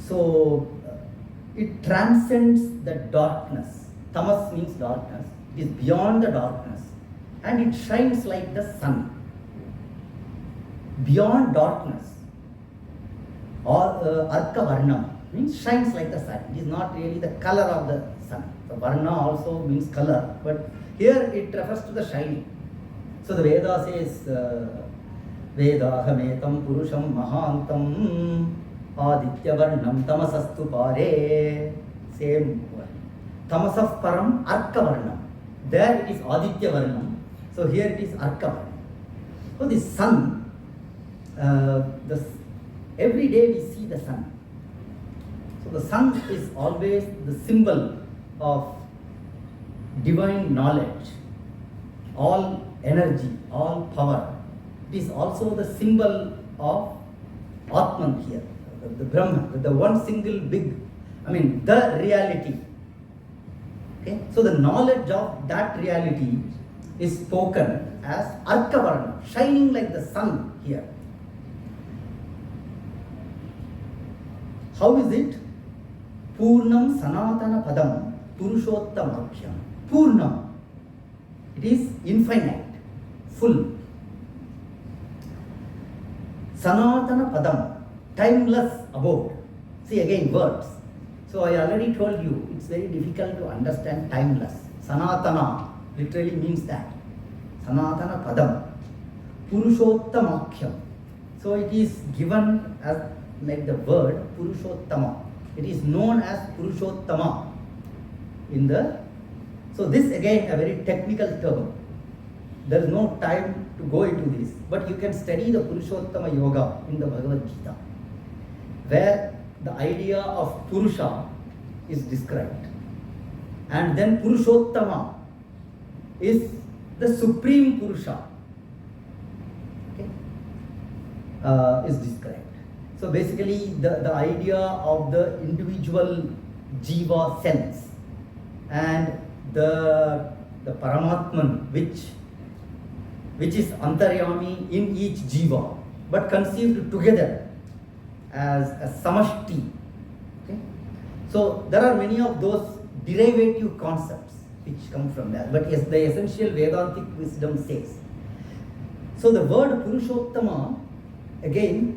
So it transcends the darkness. Tamas means darkness. It is beyond the darkness. And it shines like the sun. Beyond darkness. Or Arka Varna means shines like the sun. It is not really the color of the sun. The Varna also means color, but here it refers to the shining. So the Veda says, Vedahametam Purusham Mahantam Aditya Varnam Tamasastu Pare. Same word. Tamasaf Param Arka Varnam. There it is Aditya Varnam. So here it is Arka Varnam. So the sun, every day we see the sun. So the sun is always the symbol of divine knowledge, all energy, all power. It is also the symbol of Atman here, the Brahman, the one single big, the reality. Okay? So the knowledge of that reality is spoken as Arkavarna, shining like the sun here. How is it? Purnam Sanatana Padam Purushottamakhya. Purnam. It is infinite, full. Sanatana Padam, timeless abode. See again words. So I already told you, it's very difficult to understand timeless. Sanatana literally means that. Sanatana Padam. Purushottamakhya. So it is given as like the word Purushottama. It is known as Purushottama in the. So this again a very technical term. There is no time to go into this, but you can study the Purushottama Yoga in the Bhagavad Gita, where the idea of Purusha is described, and then Purushottama is the supreme Purusha, okay, is described. So basically the idea of the individual jiva sense and the Paramatman which is antaryami in each jiva, but conceived together as a samashti. Okay? So there are many of those derivative concepts which come from that, but yes, the essential Vedantic wisdom says. So the word Purushottama again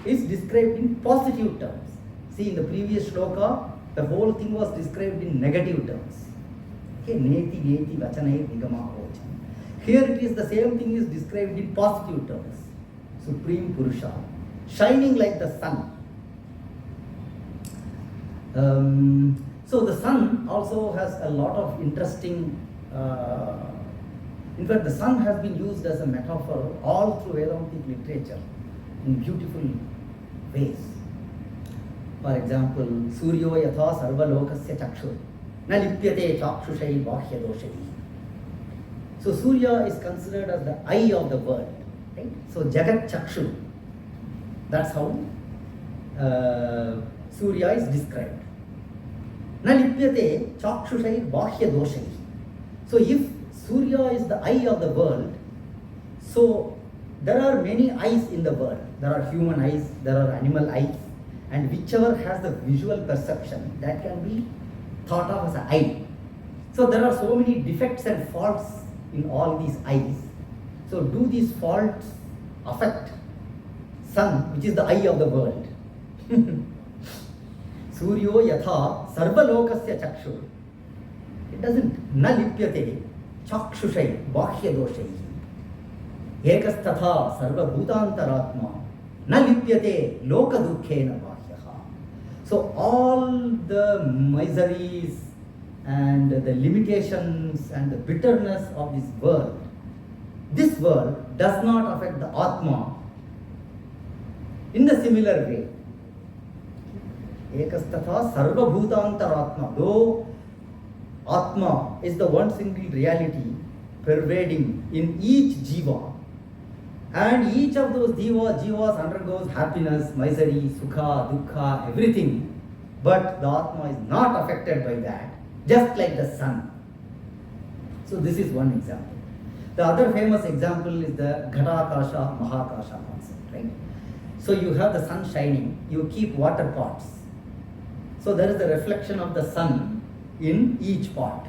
is described in positive terms. See, in the previous shloka, the whole thing was described in negative terms. Okay, neti neti vachanai nigama ochan. Here it is the same thing is described in positive terms. Supreme Purusha, shining like the sun. So the sun also has a lot of interesting, in fact the sun has been used as a metaphor all through Vedantic literature in beautiful ways. For example, Suryo yatha sarva lokasya chakshur na lipyate chakshushai bahya doshai. So Surya is considered as the eye of the world, right? So Jagat Chakshu, that's how Surya is described. Na lipyate chakshushai bahya doshai. So if Surya is the eye of the world, so there are many eyes in the world. There are human eyes, there are animal eyes, and whichever has the visual perception, that can be thought of as an eye. So there are so many defects and faults in all these eyes. So do these faults affect sun, which is the eye of the world? Suryo yatha sarvalokasya chakshur. It doesn't. Na lipyate chakshushai bahya doshai. Ekastatha sarva bhūtāntaratma. Na lipyate loka dukkhena bahyaha. So all the miseries and the limitations and the bitterness of this world does not affect the Atma in the similar way. Ekastatha sarva bhūtāntaratma. Though Atma is the one single reality pervading in each jiva, and each of those jivas undergoes happiness, misery, sukha, dukkha, everything, but the Atma is not affected by that, just like the sun. So this is one example. The other famous example is the Ghatakasha Mahakasha concept, right? So you have the sun shining, you keep water pots. So there is the reflection of the sun in each pot.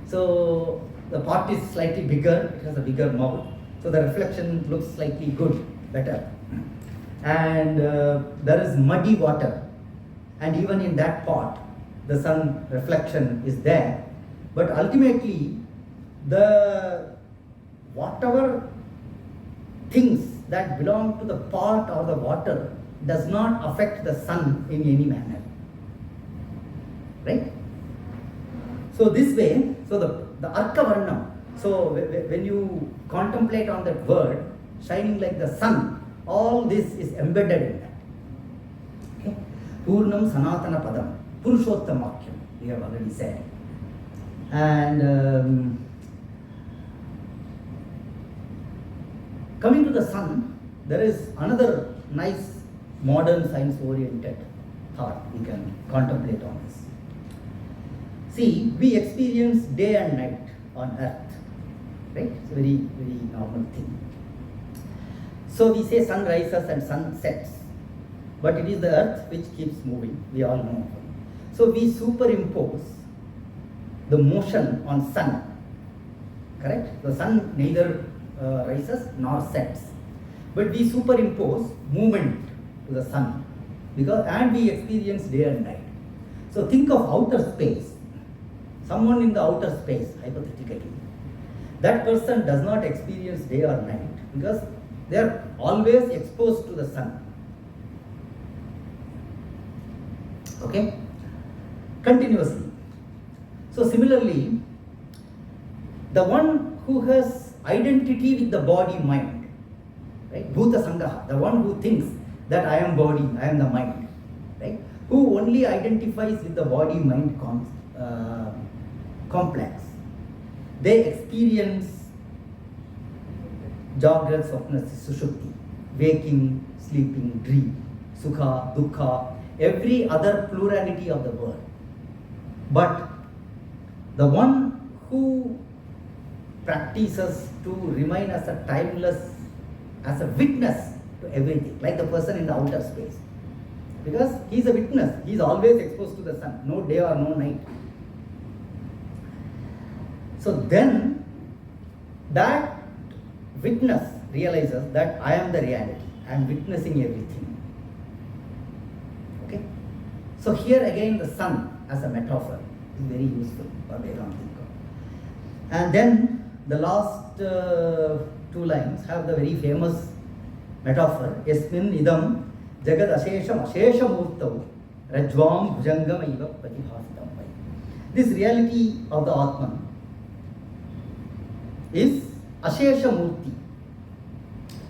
So the pot is slightly bigger, it has a bigger mouth. So the reflection looks slightly good, better. And there is muddy water. And even in that pot, the sun reflection is there. But ultimately, whatever things that belong to the pot or the water does not affect the sun in any manner. Right? So this way, so the Arkavarnam, so when you contemplate on that word, shining like the sun, all this is embedded in that. Okay? Purnam Sanatana Padam, Purushottam-vakyam, we have already said. And coming to the sun, there is another nice modern science-oriented thought we can contemplate on this. See, we experience day and night on earth, right? It's a very, very normal thing. So we say sun rises and sun sets, but it is the earth which keeps moving, we all know. So we superimpose the motion on sun, correct? The sun neither rises nor sets, but we superimpose movement to the sun, and we experience day and night. So think of outer space. Someone in the outer space, hypothetically, that person does not experience day or night because they are always exposed to the sun. Okay? Continuously. So similarly, the one who has identity with the body mind, right? Bhūtasaṅghaḥ, the one who thinks that I am body, I am the mind, right? Who only identifies with the body mind complex. They experience Jagrat, Swapna, Sushupti, waking, sleeping, dream, Sukha, Dukkha, every other plurality of the world. But the one who practices to remain as a timeless, as a witness to everything, like the person in the outer space. Because he is a witness, he is always exposed to the sun, no day or no night. So then, that witness realizes that I am the reality, I am witnessing everything. Okay? So here again the sun as a metaphor is very useful for Vedanta. And then the last two lines have the very famous metaphor, Yasmin idam jagad ashesham asheshamurtau rajvam bhujangam iva patibhasitam. This reality of the Atman is Ashesha Murti.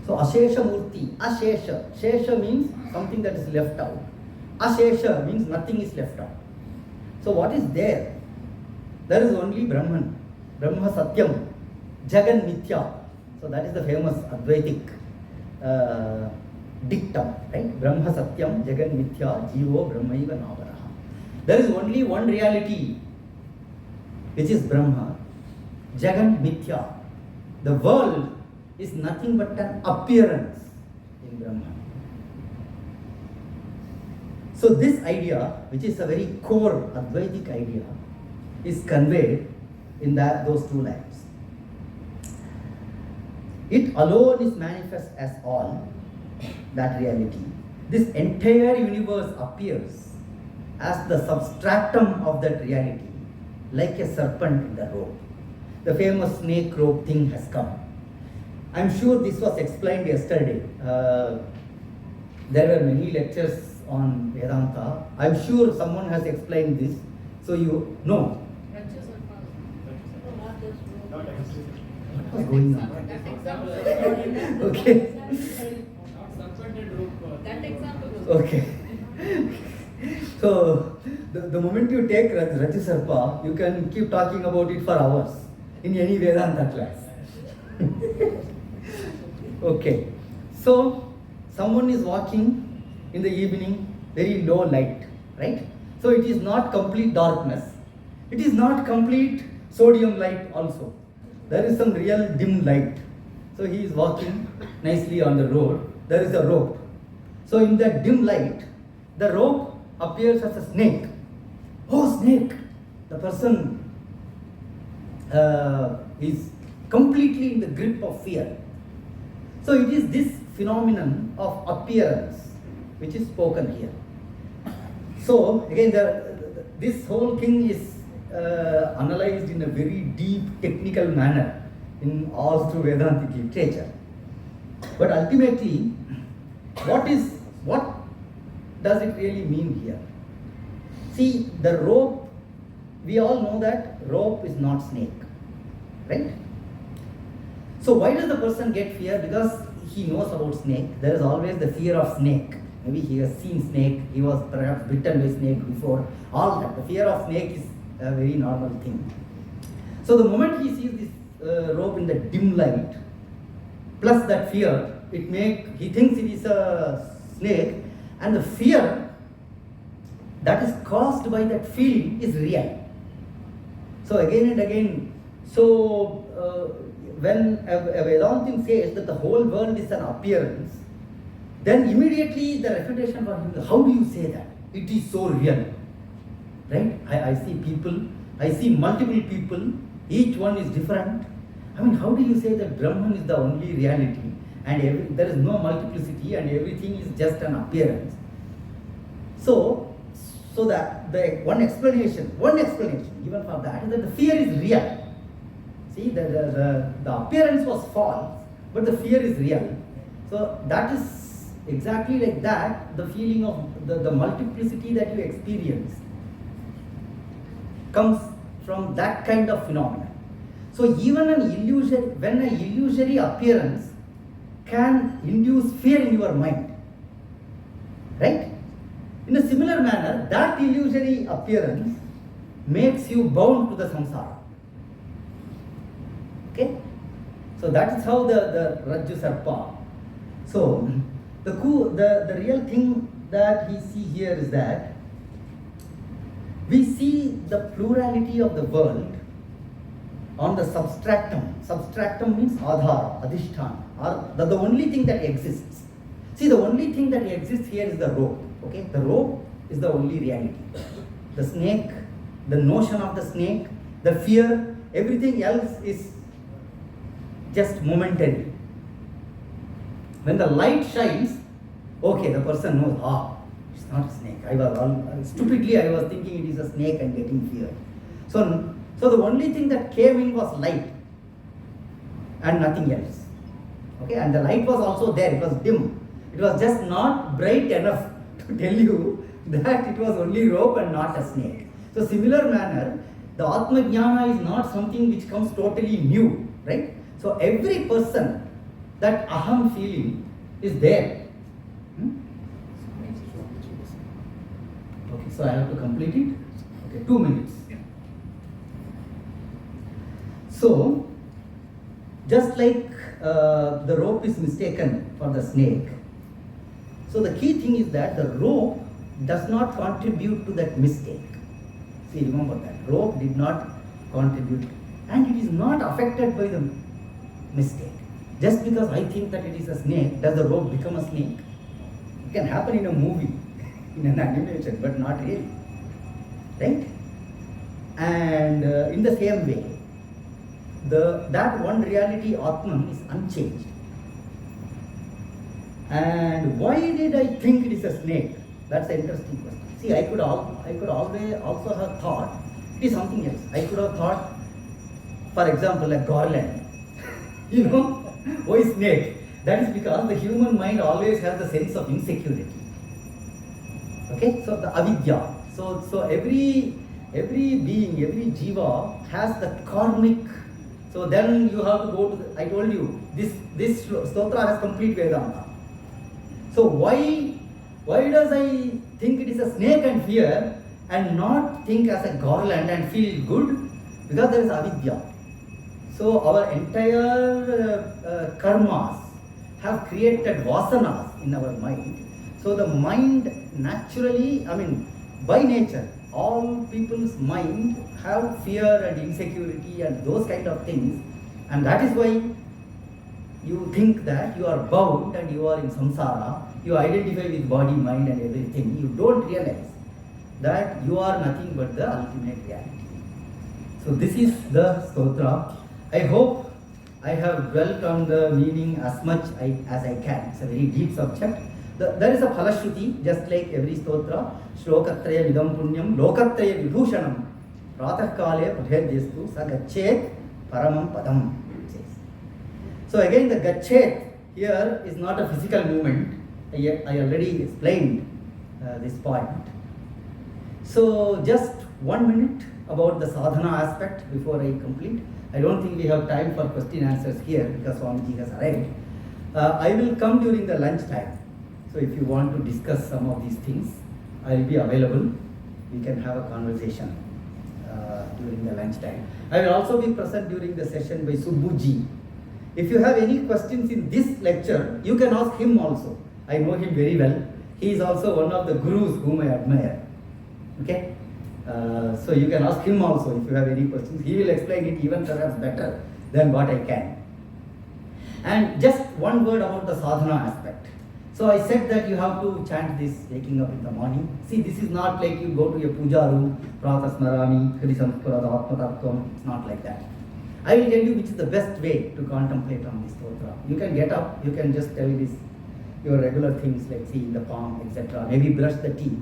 So Ashesha Murti, Ashesha. Shesha means something that is left out. Ashesha means nothing is left out. So what is there? There is only Brahman. Brahma Satyam, Jagan Mithya. So that is the famous Advaitic dictum, right? Brahma Satyam, Jagan Mithya, Jivo Brahmaiva Navaraha. There is only one reality, which is Brahma. Jagan Mithya. The world is nothing but an appearance in Brahman. So this idea, which is a very core Advaitic idea, is conveyed in those two lines. It alone is manifest as all, that reality. This entire universe appears as the substratum of that reality, like a serpent in the rope. The famous snake rope thing has come. I'm sure this was explained yesterday. There were many lectures on Vedanta. I'm sure someone has explained this, so you know. What's going on? Okay. Okay. So, the moment you take Rajya Sarpa, you can keep talking about it for hours in any Vedanta class. Okay. So, someone is walking in the evening, very low light, right? So, it is not complete darkness. It is not complete sodium light also. There is some real dim light. So, he is walking nicely on the road. There is a rope. So, in that dim light, the rope appears as a snake. Oh, snake! The person is completely in the grip of fear. So, it is this phenomenon of appearance which is spoken here. So, again, this whole thing is analyzed in a very deep technical manner in all through Vedantic literature. But ultimately, what does it really mean here? See, the rope, we all know that rope is not snake, right? So why does the person get fear? Because he knows about snake. There is always the fear of snake. Maybe he has seen snake, he was perhaps bitten by snake before. All that, the fear of snake is a very normal thing. So the moment he sees this rope in the dim light, plus that fear, he thinks it is a snake, and the fear that is caused by that feeling is real. So again and again, when a Vedantin says that the whole world is an appearance, then immediately the refutation for him is, how do you say that? It is so real. Right? I see people, I see multiple people, each one is different. I mean, how do you say that Brahman is the only reality and there is no multiplicity and everything is just an appearance? So that the one explanation given for that is that the fear is real. See, the appearance was false, but the fear is real. So that is exactly like that, the feeling of the multiplicity that you experience comes from that kind of phenomenon. So even when an illusory appearance can induce fear in your mind, right? In a similar manner, that illusory appearance makes you bound to the samsara. Okay? So that is how the Rajju Sarpa. So the real thing that we see here is that we see the plurality of the world on the substratum. Substratum means adhara, adhishthana, or the only thing that exists. See, the only thing that exists here is the rope. Okay, the rope is the only reality. The snake, the notion of the snake, the fear, everything else is just momentary. When the light shines, okay, the person knows, it's not a snake. Stupidly I was thinking it is a snake and getting fear. So the only thing that came in was light and nothing else. Okay, and the light was also there, it was dim. It was just not bright enough to tell you that it was only rope and not a snake. So similar manner, the Atma Jnana is not something which comes totally new, right? So every person, that Aham feeling is there. Okay, so I have to complete it. Okay, 2 minutes. So, just like the rope is mistaken for the snake, so the key thing is that the rope does not contribute to that mistake. See, remember that. Rope did not contribute and it is not affected by the mistake. Just because I think that it is a snake, does the rope become a snake? It can happen in a movie, in an animation, but not really. Right? And in the same way, that one reality, Atman, is unchanged. And why did I think it is a snake? That's an interesting question. See, I could always also have thought it is something else. I could have thought, for example, a garland. Why snake? That is because the human mind always has the sense of insecurity. Okay, so the avidya. So every being, every jiva has the karmic. So then you have to go to I told you, this stotra has complete Vedanta. So why does I think it is a snake and fear and not think as a garland and feel good? Because there is avidya. So our entire karmas have created vasanas in our mind. So the mind naturally, by nature, all people's mind have fear and insecurity and those kind of things, and that is why you think that you are bound and you are in samsara, you identify with body, mind and everything. You don't realize that you are nothing but the ultimate reality. So this is the stotra. I hope I have dwelt on the meaning as much as I can. It's a very deep subject. There is a phalashruti, just like every stotra. Shlokatraya vidam punyam lokatraya vibhushanam pratah kale pradhedestu sagachet paramam padam. So again, the gachet here is not a physical movement. I already explained this point. So just 1 minute about the sadhana aspect before I complete. I don't think we have time for question answers here because Swamiji has arrived. I will come during the lunch time. So if you want to discuss some of these things, I will be available. We can have a conversation during the lunch time. I will also be present during the session by Subbuji. If you have any questions in this lecture, you can ask him also. I know him very well. He is also one of the gurus whom I admire. Okay? So you can ask him also if you have any questions. He will explain it even perhaps better than what I can. And just one word about the sadhana aspect. So I said that you have to chant this waking up in the morning. See, this is not like you go to a puja room, Prātasmaraṇa, hṛdi saṁsphuradātmatattvaṁ. It's not like that. I will tell you which is the best way to contemplate on this stotra. You can get up, you can just tell this, your regular things like seeing the palm, etc. Maybe brush the teeth.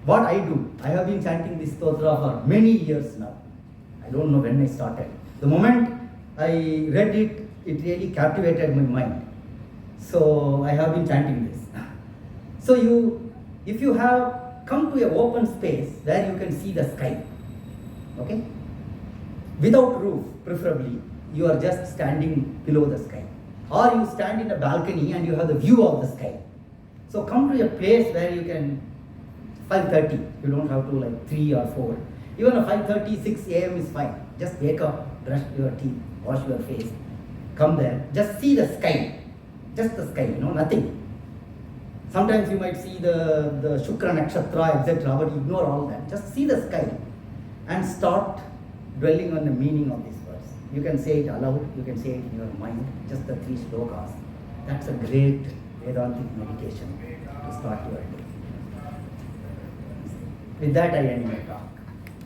What I do, I have been chanting this stotra for many years now. I don't know when I started. The moment I read it, it really captivated my mind. So I have been chanting this. So if you have come to an open space where you can see the sky, okay? Without roof, preferably, you are just standing below the sky. Or you stand in a balcony and you have the view of the sky. So come to a place where you can, 5:30, you don't have to like 3 or 4. Even a 5:30, 6 a.m. is fine. Just wake up, brush your teeth, wash your face, come there, just see the sky. Just the sky, nothing. Sometimes you might see the Shukra Nakshatra, etc., but ignore all that. Just see the sky and start dwelling on the meaning of this verse. You can say it aloud, you can say it in your mind, just the 3 shlokas. That's a great Vedantic meditation to start your day. With that, I end my talk.